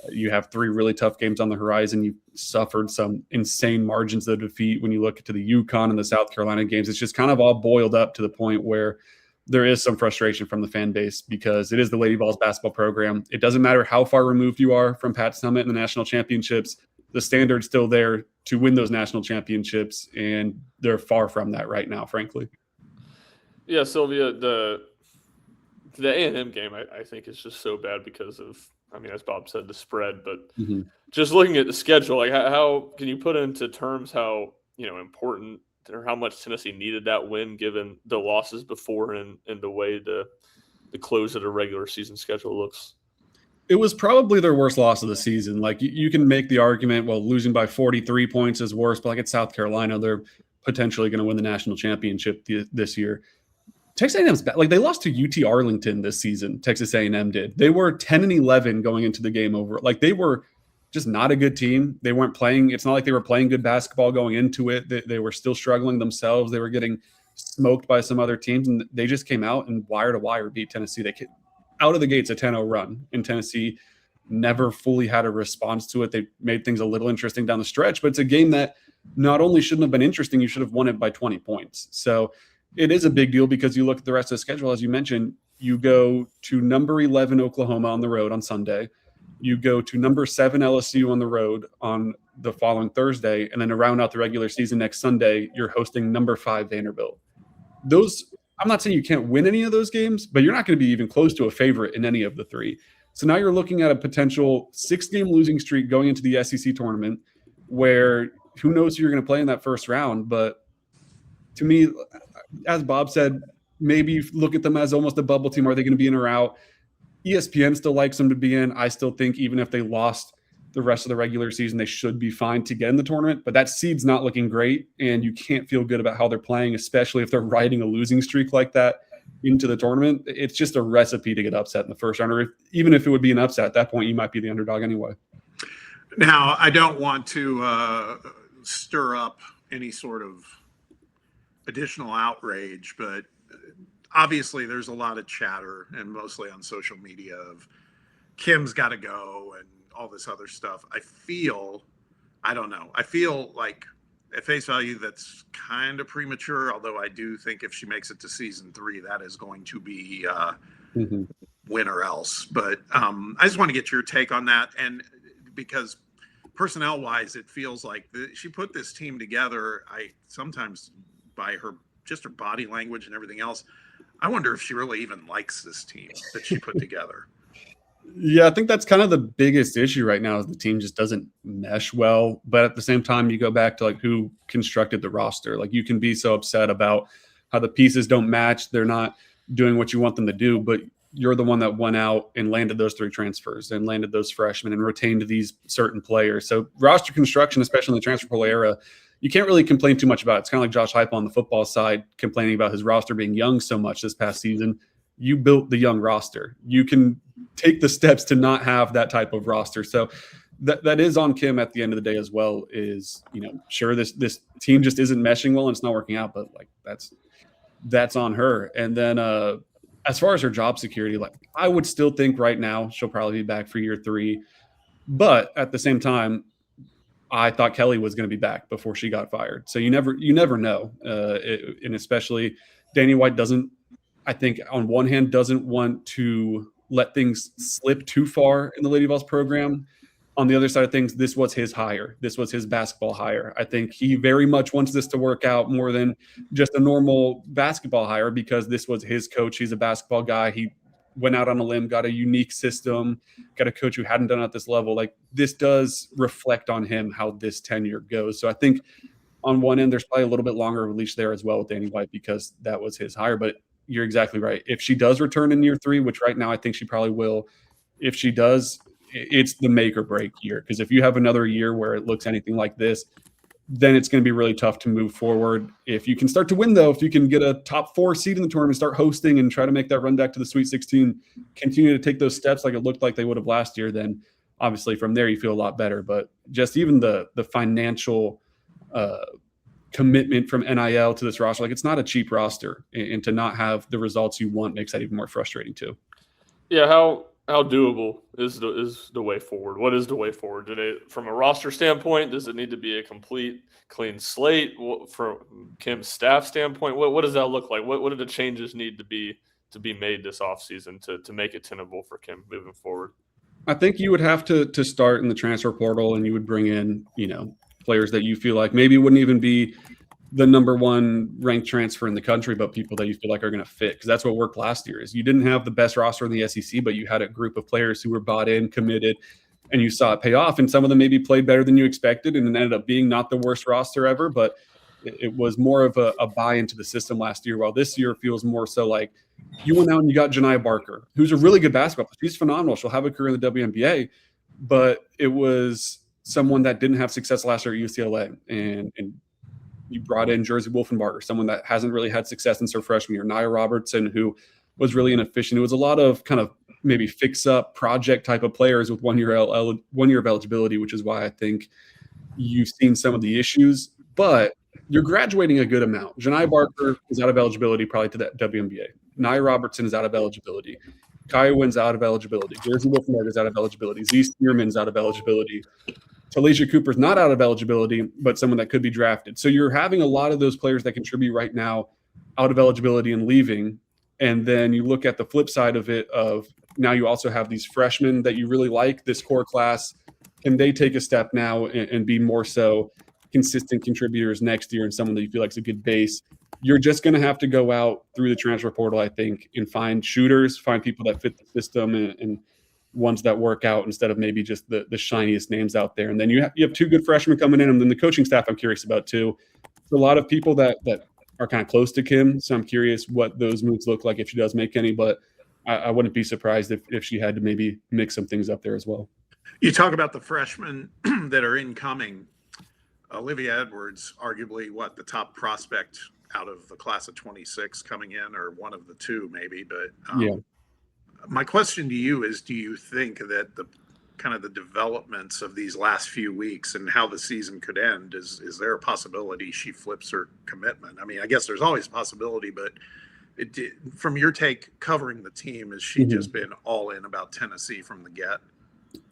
you have 3 really tough games on the horizon. You've suffered some insane margins of defeat when you look to the UConn and the South Carolina games. It's just kind of all boiled up to the point where there is some frustration from the fan base because it is the Lady Vols basketball program. It doesn't matter how far removed you are from Pat Summitt and the national championships. The standard's still there to win those national championships, and they're far from that right now, frankly. Yeah, Sylvia, the A&M game, I think is just so bad because of, as Bob said, the spread. But just looking at the schedule, like how can you put into terms how important or how much Tennessee needed that win given the losses before and the way the close of the regular season schedule looks? It was probably their worst loss of the season. Like you can make the argument, well, losing by 43 points is worse, but like it's South Carolina, they're potentially going to win the national championship this year. Texas A&M's bad. Like, they lost to UT Arlington this season. Texas A&M did. They were 10-11 going into the game over. Like, they were just not a good team. They weren't playing. It's not like they were playing good basketball going into it. They were still struggling themselves. They were getting smoked by some other teams, and they just came out and wire to wire beat Tennessee. They came out of the gates a 10-0 run, and Tennessee never fully had a response to it. They made things a little interesting down the stretch, but it's a game that not only shouldn't have been interesting, you should have won it by 20 points. So it is a big deal because you look at the rest of the schedule, as you mentioned, you go to number 11 Oklahoma on the road on Sunday. You go to number 7 LSU on the road on the following Thursday, and then to round out the regular season next Sunday, you're hosting number 5 Vanderbilt. Those, I'm not saying you can't win any of those games, but you're not going to be even close to a favorite in any of the three. So now you're looking at a potential 6-game losing streak going into the SEC tournament, where who knows who you're going to play in that first round. But to me, as Bob said, maybe look at them as almost a bubble team. Are they going to be in or out? ESPN still likes them to be in. I still think even if they lost the rest of the regular season, they should be fine to get in the tournament. But that seed's not looking great, and you can't feel good about how they're playing, especially if they're riding a losing streak like that into the tournament. It's just a recipe to get upset in the first round. Or even if it would be an upset at that point, you might be the underdog anyway. Now, I don't want to stir up any sort of additional outrage, but obviously there's a lot of chatter, and mostly on social media, of Kim's got to go and all this other stuff. I feel like at face value that's kind of premature, although I do think if she makes it to season 3, that is going to be win or else. But I just want to get your take on that, and because personnel wise, it feels like she put this team together. I sometimes, by her body language and everything else, I wonder if she really even likes this team that she put together. Yeah, I think that's kind of the biggest issue right now, is the team just doesn't mesh well. But at the same time, you go back to like who constructed the roster. Like, you can be so upset about how the pieces don't match. They're not doing what you want them to do, but you're the one that went out and landed those 3 transfers and landed those freshmen and retained these certain players. So roster construction, especially in the transfer portal era, you can't really complain too much about it. It's kind of like Josh Heupel on the football side complaining about his roster being young so much this past season. You built the young roster. You can take the steps to not have that type of roster. So that is on Kim at the end of the day as well, is, sure, this team just isn't meshing well and it's not working out, but like that's on her. And then as far as her job security, like, I would still think right now she'll probably be back for year 3. But at the same time, I thought Kelly was going to be back before she got fired. So you never know. And especially Danny White I think on one hand doesn't want to let things slip too far in the Lady Vols program. On the other side of things, this was his hire. This was his basketball hire. I think he very much wants this to work out more than just a normal basketball hire, because this was his coach. He's a basketball guy. He went out on a limb, got a unique system, got a coach who hadn't done it at this level. Like, this does reflect on him how this tenure goes. So I think on one end, there's probably a little bit longer of a leash there as well with Danny White, because that was his hire. But you're exactly right. If she does return in year 3, which right now I think she probably will, if she does, it's the make or break year. Because if you have another year where it looks anything like this, then it's going to be really tough to move forward. If you can start to win, though, if you can get a top 4 seed in the tournament, start hosting and try to make that run back to the Sweet 16, continue to take those steps like it looked like they would have last year, then obviously from there you feel a lot better. But just even the financial commitment from NIL to this roster, like, it's not a cheap roster, and to not have the results you want makes that even more frustrating too. Yeah, how doable is the way forward? What is the way forward today from a roster standpoint? Does it need to be a complete clean slate? From Kim's staff standpoint, what does that look like? What do the changes need to be made this offseason to make it tenable for Kim moving forward? I think you would have to start in the transfer portal, and you would bring in, players that you feel like maybe wouldn't even be the number 1 ranked transfer in the country, but people that you feel like are going to fit. Because that's what worked last year, is you didn't have the best roster in the SEC, but you had a group of players who were bought in, committed, and you saw it pay off. And some of them maybe played better than you expected, and it ended up being not the worst roster ever, but it was more of a buy into the system last year. While this year feels more so like you went out and you got Janiah Barker, who's a really good basketball player. She's phenomenal. She'll have a career in the WNBA, but it was someone that didn't have success last year at UCLA. And you brought in Jersey Wolfenbarger, someone that hasn't really had success in her freshman year, Nia Robertson, who was really inefficient. It was a lot of kind of maybe fix-up project type of players with 1 year of eligibility, which is why I think you've seen some of the issues. But you're graduating a good amount. Janai Barker is out of eligibility probably to that WNBA. Nia Robertson is out of eligibility. Kaya Wynn's out of eligibility. Jersey Wolfenbarger is out of eligibility. Z Spearman's out of eligibility. Talisha Cooper's not out of eligibility, but someone that could be drafted. So you're having a lot of those players that contribute right now out of eligibility and leaving. And then you look at the flip side of it of now you also have these freshmen that you really like, this core class. Can they take a step now and be more so consistent contributors next year and someone that you feel like is a good base? You're just going to have to go out through the transfer portal, I think, and find shooters, find people that fit the system and ones that work out instead of maybe just the shiniest names out there. And then you have two good freshmen coming in, and then the coaching staff I'm curious about too. There's a lot of people that are kind of close to Kim, so I'm curious what those moves look like if she does make any, but I wouldn't be surprised if she had to maybe mix some things up there as well. You talk about the freshmen that are incoming. Olivia Edwards, arguably the top prospect out of the class of 26 coming in, or one of the two maybe. But my question to you is, do you think that the kind of the developments of these last few weeks and how the season could end, is there a possibility she flips her commitment? I mean, I guess there's always a possibility, but from your take covering the team, has she just been all in about Tennessee from the get?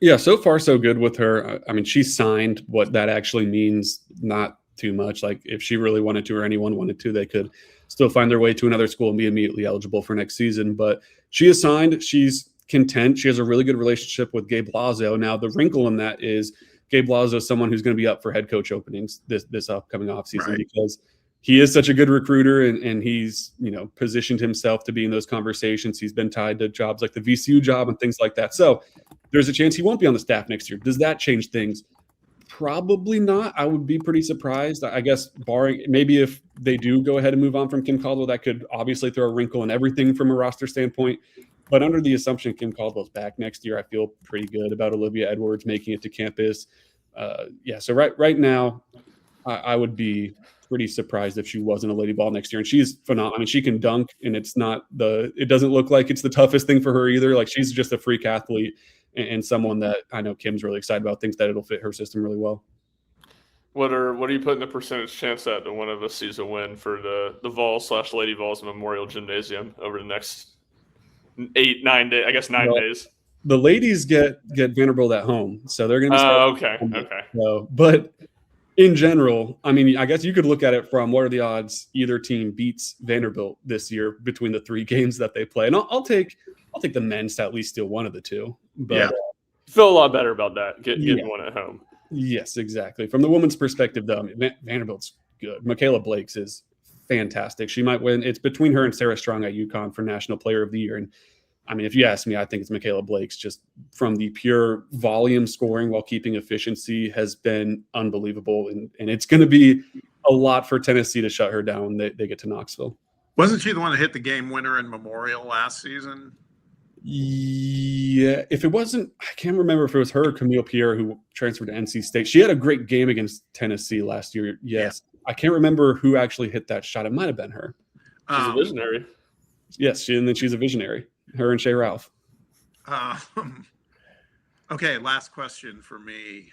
Yeah, so far so good with her. I mean, she signed. What that actually means, not too much. Like if she really wanted to or anyone wanted to, they could still find their way to another school and be immediately eligible for next season. But she is signed. She's content. She has a really good relationship with Gabe Lazo. Now, the wrinkle in that is Gabe Lazo is someone who's going to be up for head coach openings this upcoming offseason because he is such a good recruiter and he's, positioned himself to be in those conversations. He's been tied to jobs like the VCU job and things like that. So there's a chance he won't be on the staff next year. Does that change things? Probably not. I would be pretty surprised. I guess barring maybe if they do go ahead and move on from Kim Caldwell, that could obviously throw a wrinkle in everything from a roster standpoint. But under the assumption Kim Caldwell's back next year, I feel pretty good about Olivia Edwards making it to campus. So right now, I would be pretty surprised if she wasn't a Lady Ball next year. And she's phenomenal. I mean, she can dunk, and it doesn't look like it's the toughest thing for her either. Like she's just a freak athlete and someone that I know Kim's really excited about, thinks that it'll fit her system really well. What are you putting the percentage chance at that one of us sees a win for the Vols / Lady Vols Memorial Gymnasium over the next 9 days? I guess 9 days. The ladies get Vanderbilt at home, so they're going to be okay. So, but in general, I mean, I guess you could look at it from what are the odds either team beats Vanderbilt this year between the 3 games that they play, and I'll take the men's to at least steal one of the two. But feel a lot better about that getting one at home. Yes, exactly. From the women's perspective, though, I mean, Vanderbilt's good. Michaela Blakes is fantastic. She might win. It's between her and Sarah Strong at UConn for National Player of the Year. And I mean, if you ask me, I think it's Michaela Blakes. Just from the pure volume scoring while keeping efficiency has been unbelievable. And it's going to be a lot for Tennessee to shut her down when they get to Knoxville. Wasn't she the one that hit the game winner in Memorial last season? Yeah, if it wasn't, I can't remember if it was her or Camille Pierre who transferred to NC State. She had a great game against Tennessee last year. Yes. Yeah. I can't remember who actually hit that shot. It might have been her. She's a visionary. Yes, and then she's a visionary. Her and Shay Ralph. Okay, last question for me.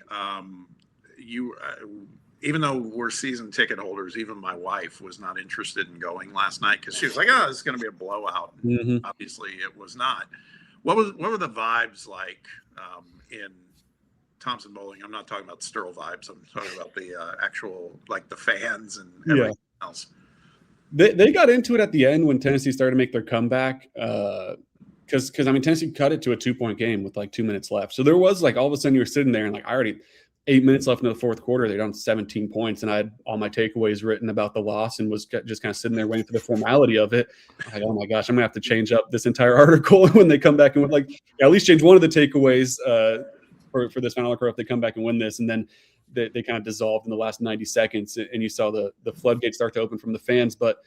Even though we're season ticket holders, even my wife was not interested in going last night because she was like, "Oh, this is going to be a blowout." Obviously, it was not. What were the vibes like in Thompson Bowling? I'm not talking about Sterl vibes. I'm talking about the actual, like the fans and everything else. They got into it at the end when Tennessee started to make their comeback. Because I mean, Tennessee cut it to a 2-point game with like 2 minutes left. So there was like all of a sudden you were sitting there and like I already 8 minutes left in the fourth quarter. They're down 17 points, and I had all my takeaways written about the loss and was just kind of sitting there waiting for the formality of it. I'm like, oh my gosh, I'm gonna have to change up this entire article when they come back and at least change one of the takeaways for this final article if they come back and win this. And then they kind of dissolved in the last 90 seconds, and you saw the floodgates start to open from the fans, but.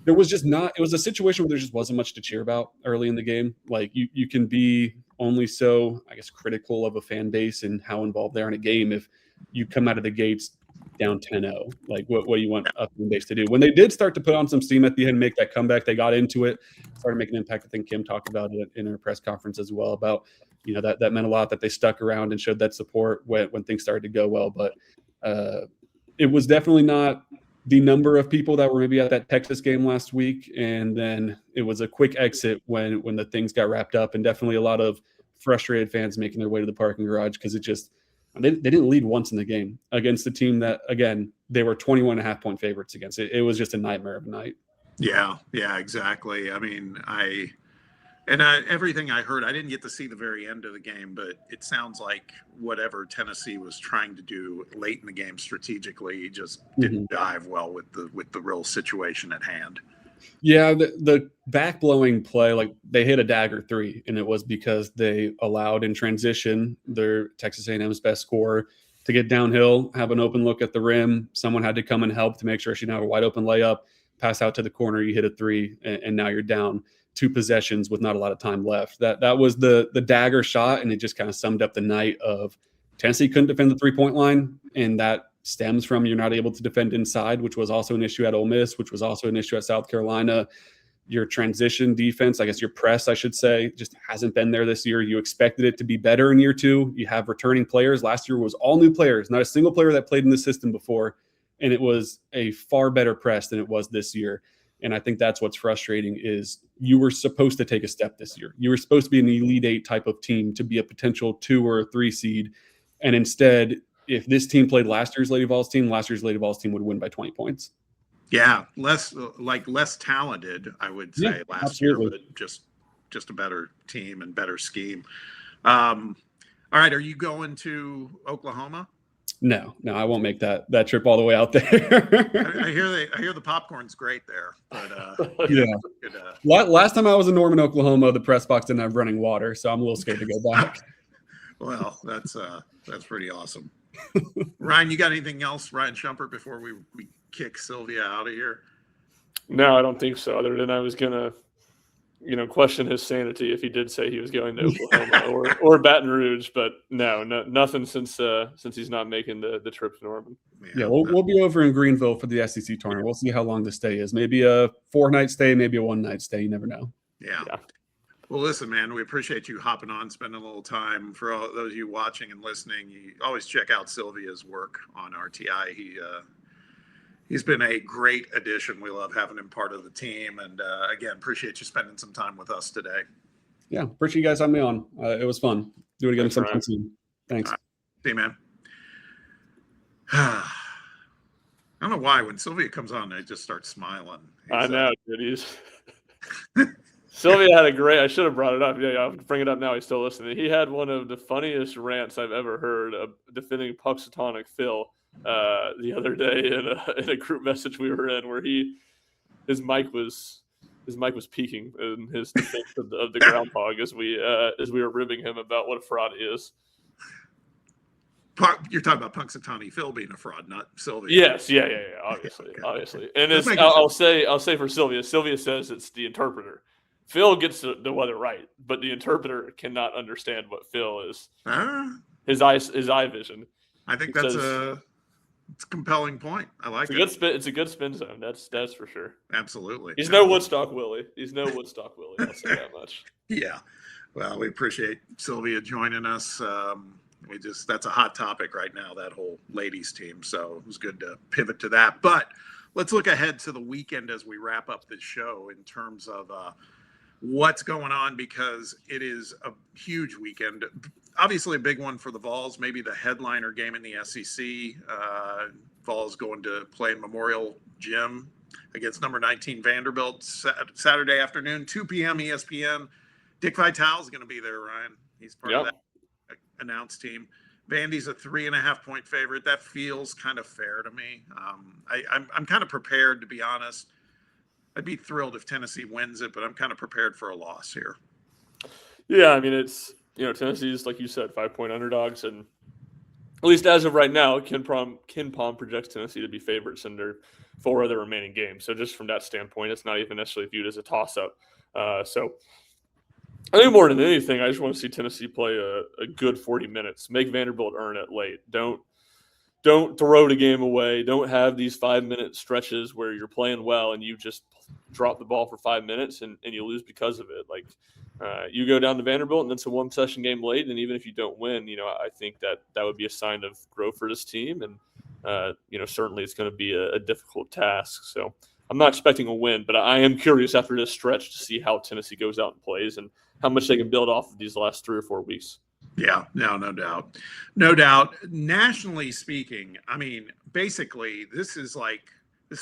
There was just not – it was a situation where there just wasn't much to cheer about early in the game. Like, you can be only so, I guess, critical of a fan base and how involved they are in a game if you come out of the gates down 10-0. Like, what do you want a fan base to do? When they did start to put on some steam at the end and make that comeback, they got into it, started making an impact. I think Kim talked about it in her press conference as well about, that meant a lot that they stuck around and showed that support when things started to go well. But it was definitely not the number of people that were maybe at that Texas game last week. And then it was a quick exit when the things got wrapped up, and definitely a lot of frustrated fans making their way to the parking garage because it just they didn't lead once in the game against the team that, again, they were 21.5 point favorites against. It was just a nightmare of a night. Yeah, exactly. I mean, everything I heard, I didn't get to see the very end of the game, but it sounds like whatever Tennessee was trying to do late in the game strategically just didn't dive well with the real situation at hand. Yeah, the back blowing play, like they hit a dagger 3, and it was because they allowed in transition their Texas A&M's best scorer to get downhill, have an open look at the rim. Someone had to come and help to make sure she didn't have a wide open layup, pass out to the corner, you hit a 3, and now you're down 2 possessions with not a lot of time left. That was the dagger shot, and it just kind of summed up the night of Tennessee couldn't defend the 3-point line, and that stems from you're not able to defend inside, which was also an issue at Ole Miss, which was also an issue at South Carolina. Your transition defense, I guess your press, I should say, just hasn't been there this year. You expected it to be better in year 2. You have returning players. Last year was all new players, not a single player that played in the system before, and it was a far better press than it was this year. And I think that's what's frustrating is you were supposed to take a step this year. You were supposed to be an Elite 8 type of team to be a potential 2 or 3 seed. And instead, if this team played last year's Lady Vols team would win by 20 points. Yeah, less talented, I would say, last year, but just a better team and better scheme. All right, are you going to Oklahoma? No, I won't make that trip all the way out there. I hear the popcorn's great there, but yeah. Last time I was in Norman, Oklahoma, the press box didn't have running water, so I'm a little scared to go back. Well, that's pretty awesome. Ryan, you got anything else, Ryan Shumpert, before we kick Sylvia out of here? No, I don't think so. Other than I was gonna, question his sanity if he did say he was going to Oklahoma or Baton Rouge, but nothing since he's not making the trip to Norman. Yeah, we'll be over in Greenville for the SEC tournament. We'll see how long the stay is. Maybe a 4-night stay, maybe a 1-night stay. You never know. Yeah. Well, listen, man, we appreciate you hopping on, spending a little time. For all those of you watching and listening, you always check out Sylvia's work on RTI. He's been a great addition. We love having him part of the team. And again, appreciate you spending some time with us today. Yeah, appreciate you guys having me on. It was fun. Do it again sometime soon. Thanks. Right. See you, man. I don't know why when Sylvia comes on, I just start smiling. I know, dude. Sylvia had I should have brought it up. Yeah, I'll bring it up now. He's still listening. He had one of the funniest rants I've ever heard of defending Punxsutawney Phil the other day in a group message we were in, where his mic was peaking in his defense of the groundhog as we were ribbing him about what a fraud he is. You're talking about Punxsutawney Phil being a fraud, not Sylvia. Yes, yeah, obviously. And I'll say for Sylvia says it's the interpreter. Phil gets the weather right, but the interpreter cannot understand what Phil is. His eye vision. I think it's a compelling point. I like it. It's a good spin zone. That's for sure. Absolutely. He's no Woodstock Willie. I'll say that much. Yeah. Well, we appreciate Sylvia joining us. That's a hot topic right now, that whole ladies team. So it was good to pivot to that. But let's look ahead to the weekend as we wrap up this show in terms of what's going on, because it is a huge weekend. Obviously a big one for the Vols, maybe the headliner game in the SEC. Vols going to play in Memorial Gym against number 19 Vanderbilt Saturday afternoon, 2 p.m. ESPN. Dick Vitale's going to be there, Ryan. He's part of that announced team. Vandy's a 3.5-point favorite. That feels kind of fair to me. I'm kind of prepared, to be honest. I'd be thrilled if Tennessee wins it, but I'm kind of prepared for a loss here. Yeah, I mean, it's, Tennessee's, like you said, 5-point underdogs, and at least as of right now, Ken Palm projects Tennessee to be favorites in their 4 other remaining games. So just from that standpoint, it's not even necessarily viewed as a toss-up. So I think more than anything, I just want to see Tennessee play a good 40 minutes. Make Vanderbilt earn it late. Don't don't throw the game away. Don't have these 5-minute stretches where you're playing well and you just drop the ball for 5 minutes and you lose because of it. Like you go down to Vanderbilt and it's a one possession game late. And even if you don't win, I think that would be a sign of growth for this team. And, certainly it's going to be a difficult task. So I'm not expecting a win, but I am curious after this stretch to see how Tennessee goes out and plays and how much they can build off of these last 3 or 4 weeks. Yeah, no doubt. No doubt. Nationally speaking, I mean, basically, this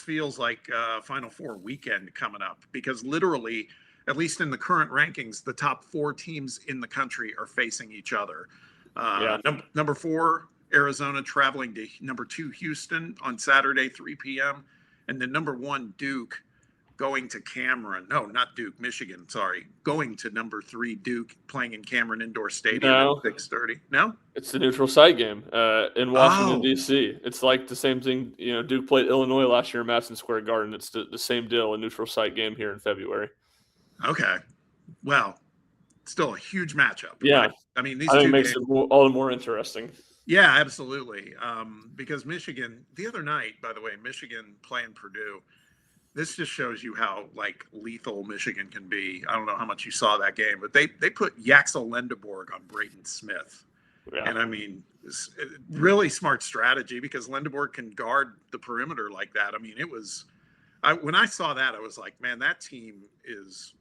feels like Final Four weekend coming up because literally, at least in the current rankings, the top 4 teams in the country are facing each other. Number 4, Arizona traveling to number 2, Houston on Saturday, 3 p.m. And then number 1, Duke going to Cameron. No, not Duke, Michigan. Sorry. Going to number 3, Duke, playing in Cameron Indoor Stadium at 6:30. No? It's the neutral site game in Washington, D.C. It's like the same thing. Duke played Illinois last year in Madison Square Garden. It's the same deal, a neutral site game here in February. Okay. Well, still a huge matchup. Yeah. Right? I mean, these I think two it makes games, it all the more interesting. Yeah, absolutely. Because Michigan, the other night, by the way, Michigan playing Purdue, this just shows you how lethal Michigan can be. I don't know how much you saw that game, but they put Yaxel Lendeborg on Braden Smith. Yeah. And I mean, really smart strategy because Lendeborg can guard the perimeter like that. I mean, when I saw that, I was like, man, that team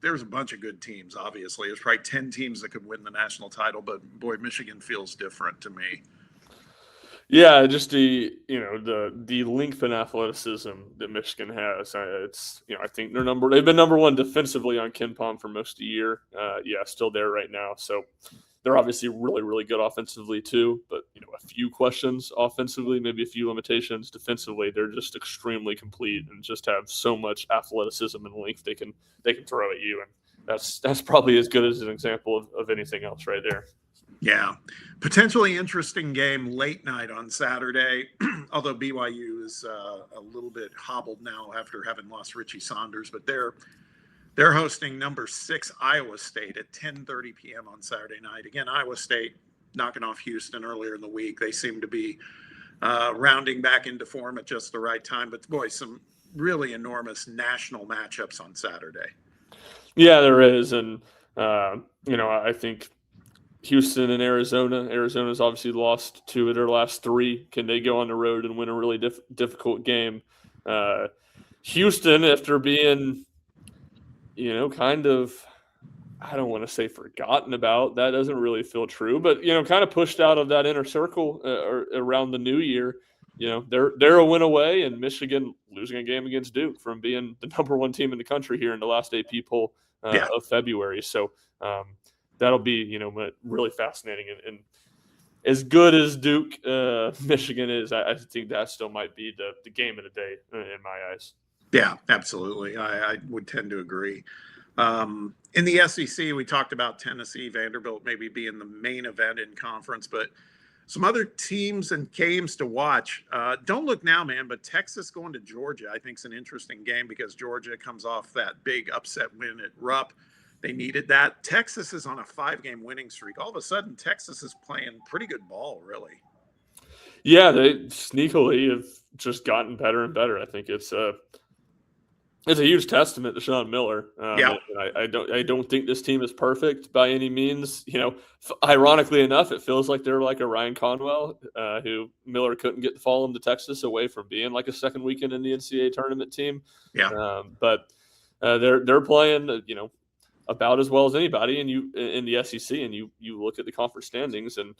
there's a bunch of good teams, obviously. There's probably 10 teams that could win the national title, but boy, Michigan feels different to me. Yeah, just the length and athleticism that Michigan has. I think they've been number 1 defensively on KenPom for most of the year. Still there right now. So they're obviously really, really good offensively too. But a few questions offensively, maybe a few limitations defensively. They're just extremely complete and just have so much athleticism and length they can throw at you. And that's probably as good as an example of anything else right there. Yeah, potentially interesting game late night on Saturday, although BYU is a little bit hobbled now after having lost Richie Saunders, but they're hosting number 6 Iowa State at 10:30 p.m. on Saturday night. Again, Iowa State knocking off Houston earlier in the week. They seem to be rounding back into form at just the right time, but boy, some really enormous national matchups on Saturday. Yeah, there is, and I think Houston and Arizona. Arizona's obviously lost 2 of their last 3. Can they go on the road and win a really difficult game? Houston, after being, kind of, I don't want to say forgotten about. That doesn't really feel true, but kind of pushed out of that inner circle around the new year. They're a win away, and Michigan losing a game against Duke from being the number 1 team in the country here in the last AP poll of February. So. That'll be, really fascinating. And as good as Duke, Michigan is, I think that still might be the game of the day in my eyes. Yeah, absolutely. I would tend to agree. In the SEC, we talked about Tennessee, Vanderbilt maybe being the main event in conference, but some other teams and games to watch. Don't look now, man, but Texas going to Georgia, I think is an interesting game because Georgia comes off that big upset win at Rupp. They needed that. Texas is on a 5-game winning streak. All of a sudden, Texas is playing pretty good ball, really. Yeah, they sneakily have just gotten better and better. I think it's a huge testament to Sean Miller. I don't think this team is perfect by any means. Ironically enough, it feels like they're like a Ryan Conwell, who Miller couldn't get to follow him to Texas away from being like a second weekend in the NCAA tournament team. Yeah, but they're playing, about as well as anybody in the SEC, and you look at the conference standings, and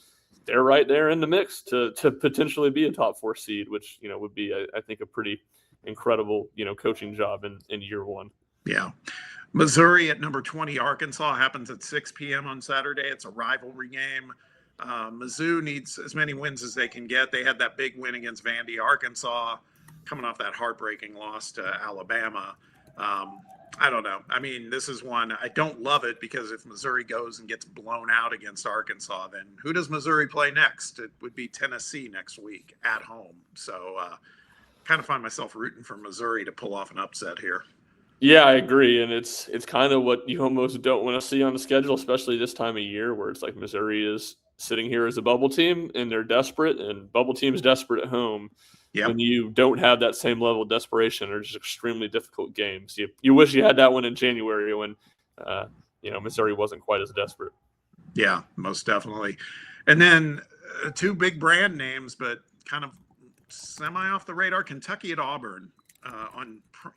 they're right there in the mix to potentially be a top 4 seed, which would be I think a pretty incredible coaching job in year 1. Yeah, Missouri at number 20 Arkansas happens at 6 p.m. on Saturday. It's a rivalry game. Mizzou needs as many wins as they can get. They had that big win against Vandy. Arkansas coming off that heartbreaking loss to Alabama. I don't know. I mean, this is one, I don't love it because if Missouri goes and gets blown out against Arkansas, then who does Missouri play next? It would be Tennessee next week at home. So kind of find myself rooting for Missouri to pull off an upset here. Yeah, I agree. And it's kind of what you almost don't want to see on the schedule, especially this time of year where it's like Missouri is sitting here as a bubble team, and they're desperate, and bubble teams desperate at home. Yep. When you don't have that same level of desperation, they're just extremely difficult games. You wish you had that one in January when Missouri wasn't quite as desperate. Yeah, most definitely. And then two big brand names, but kind of semi off the radar: Kentucky at Auburn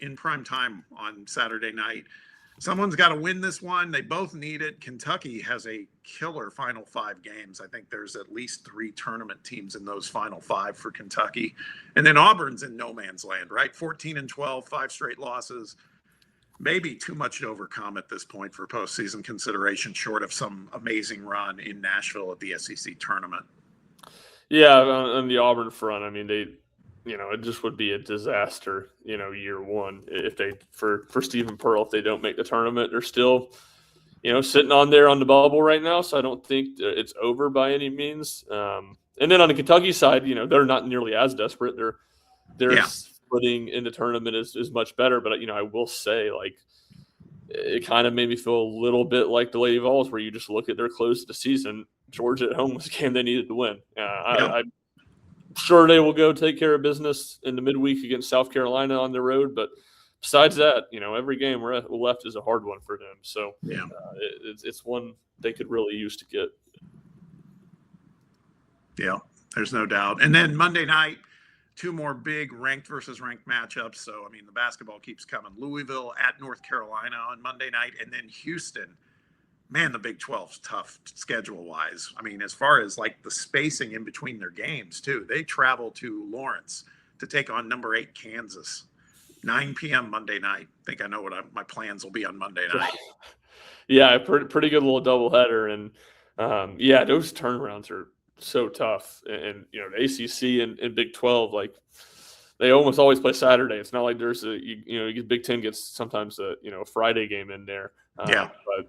in prime time on Saturday night. Someone's got to win this one. They both need it. Kentucky has a killer final 5 games. I think there's at least 3 tournament teams in those final 5 for Kentucky. And then Auburn's in no man's land, right? 14-12, 5 straight losses. Maybe too much to overcome at this point for postseason consideration, short of some amazing run in Nashville at the SEC tournament. Yeah, on the Auburn front, I mean, it just would be a disaster, year one if they for Stephen Pearl if they don't make the tournament. They're still, sitting on there on the bubble right now, so I don't think it's over by any means. And then on the Kentucky side, they're not nearly as desperate. Their footing in the tournament is much better, but I will say, like, it kind of made me feel a little bit like the Lady Vols, where you just look at their close to the season. Georgia at home was a game they needed to win. I'm sure they will go take care of business in the midweek against South Carolina on the road, but besides that, every game we're left is a hard one for them. So it's one they could really use to get. Yeah, there's no doubt. And then Monday night, 2 more big ranked versus ranked matchups. So, I mean, the basketball keeps coming. Louisville at North Carolina on Monday night, and then Houston. Man, the Big 12's tough schedule-wise. I mean, as far as, like, the spacing in between their games, too. They travel to Lawrence to take on number 8 Kansas. 9 p.m. Monday night. I think I know what my plans will be on Monday night. Yeah, pretty good little doubleheader. And, those turnarounds are so tough. And the ACC and Big 12, like, they almost always play Saturday. It's not like there's Big 10 gets sometimes a Friday game in there. But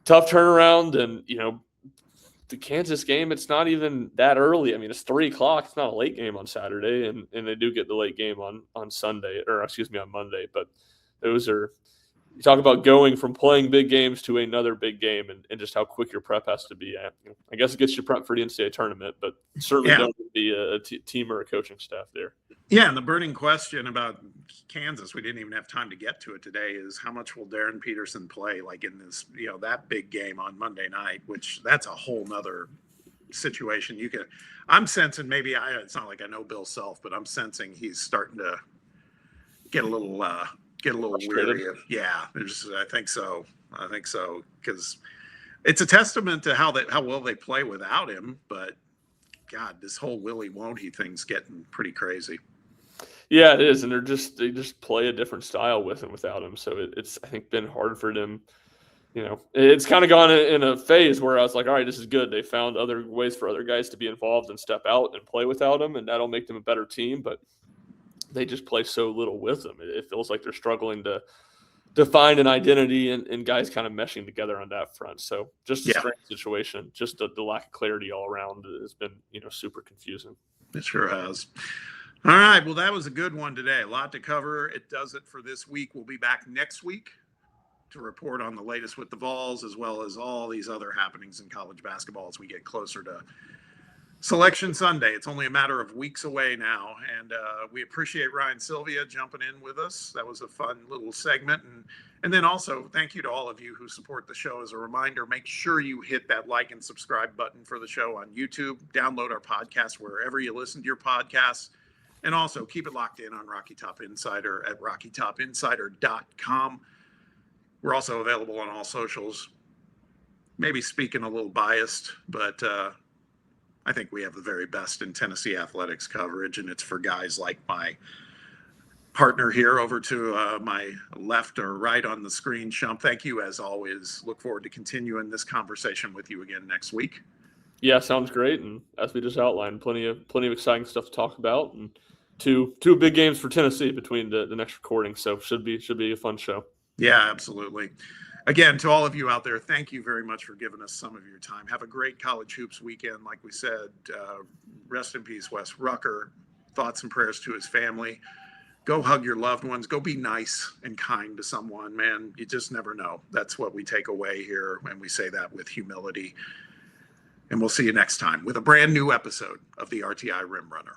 tough turnaround, and the Kansas game, it's not even that early. I mean, it's 3:00. It's not a late game on Saturday, and they do get the late game on Sunday, on Monday. But those are, you talk about going from playing big games to another big game, and just how quick your prep has to be. I guess it gets you prepped for the NCAA tournament, but certainly don't be a team or a coaching staff there. Yeah, and the burning question about Kansas, we didn't even have time to get to it today, is how much will Darren Peterson play, like, in this, that big game on Monday night, which that's a whole nother situation. I'm sensing it's not like I know Bill Self, but I'm sensing he's starting to get a little weary of, I think so, because it's a testament to how well they play without him, but God, this whole Willie won't he thing's getting pretty crazy. Yeah, it is, and they just play a different style with and without him. So it's I think been hard for them. It's kind of gone in a phase where I was like, all right, this is good. They found other ways for other guys to be involved and step out and play without him, and that'll make them a better team. But they just play so little with them. It feels like they're struggling to find an identity, and guys kind of meshing together on that front. So just a strange situation. Just the lack of clarity all around has been super confusing. It sure has. All right. Well, that was a good one today. A lot to cover. It does it for this week. We'll be back next week to report on the latest with the Vols, as well as all these other happenings in college basketball as we get closer to Selection Sunday. It's only a matter of weeks away now. And we appreciate Ryan Sylvia jumping in with us. That was a fun little segment. And then also thank you to all of you who support the show. As a reminder, make sure you hit that like and subscribe button for the show on YouTube. Download our podcast wherever you listen to your podcasts. And also keep it locked in on Rocky Top Insider at rockytopinsider.com. We're also available on all socials. Maybe speaking a little biased, but I think we have the very best in Tennessee athletics coverage, and it's for guys like my partner here over to my left or right on the screen, Shump. Thank you, as always. Look forward to continuing this conversation with you again next week. Yeah, sounds great. And as we just outlined, plenty of exciting stuff to talk about, and two big games for Tennessee between the next recording. So should be a fun show. Yeah, absolutely. Again, to all of you out there, thank you very much for giving us some of your time. Have a great college hoops weekend. Like we said, rest in peace, Wes Rucker. Thoughts and prayers to his family. Go hug your loved ones. Go be nice and kind to someone, man. You just never know. That's what we take away here when we say that with humility. And we'll see you next time with a brand new episode of the RTI Rim Runner.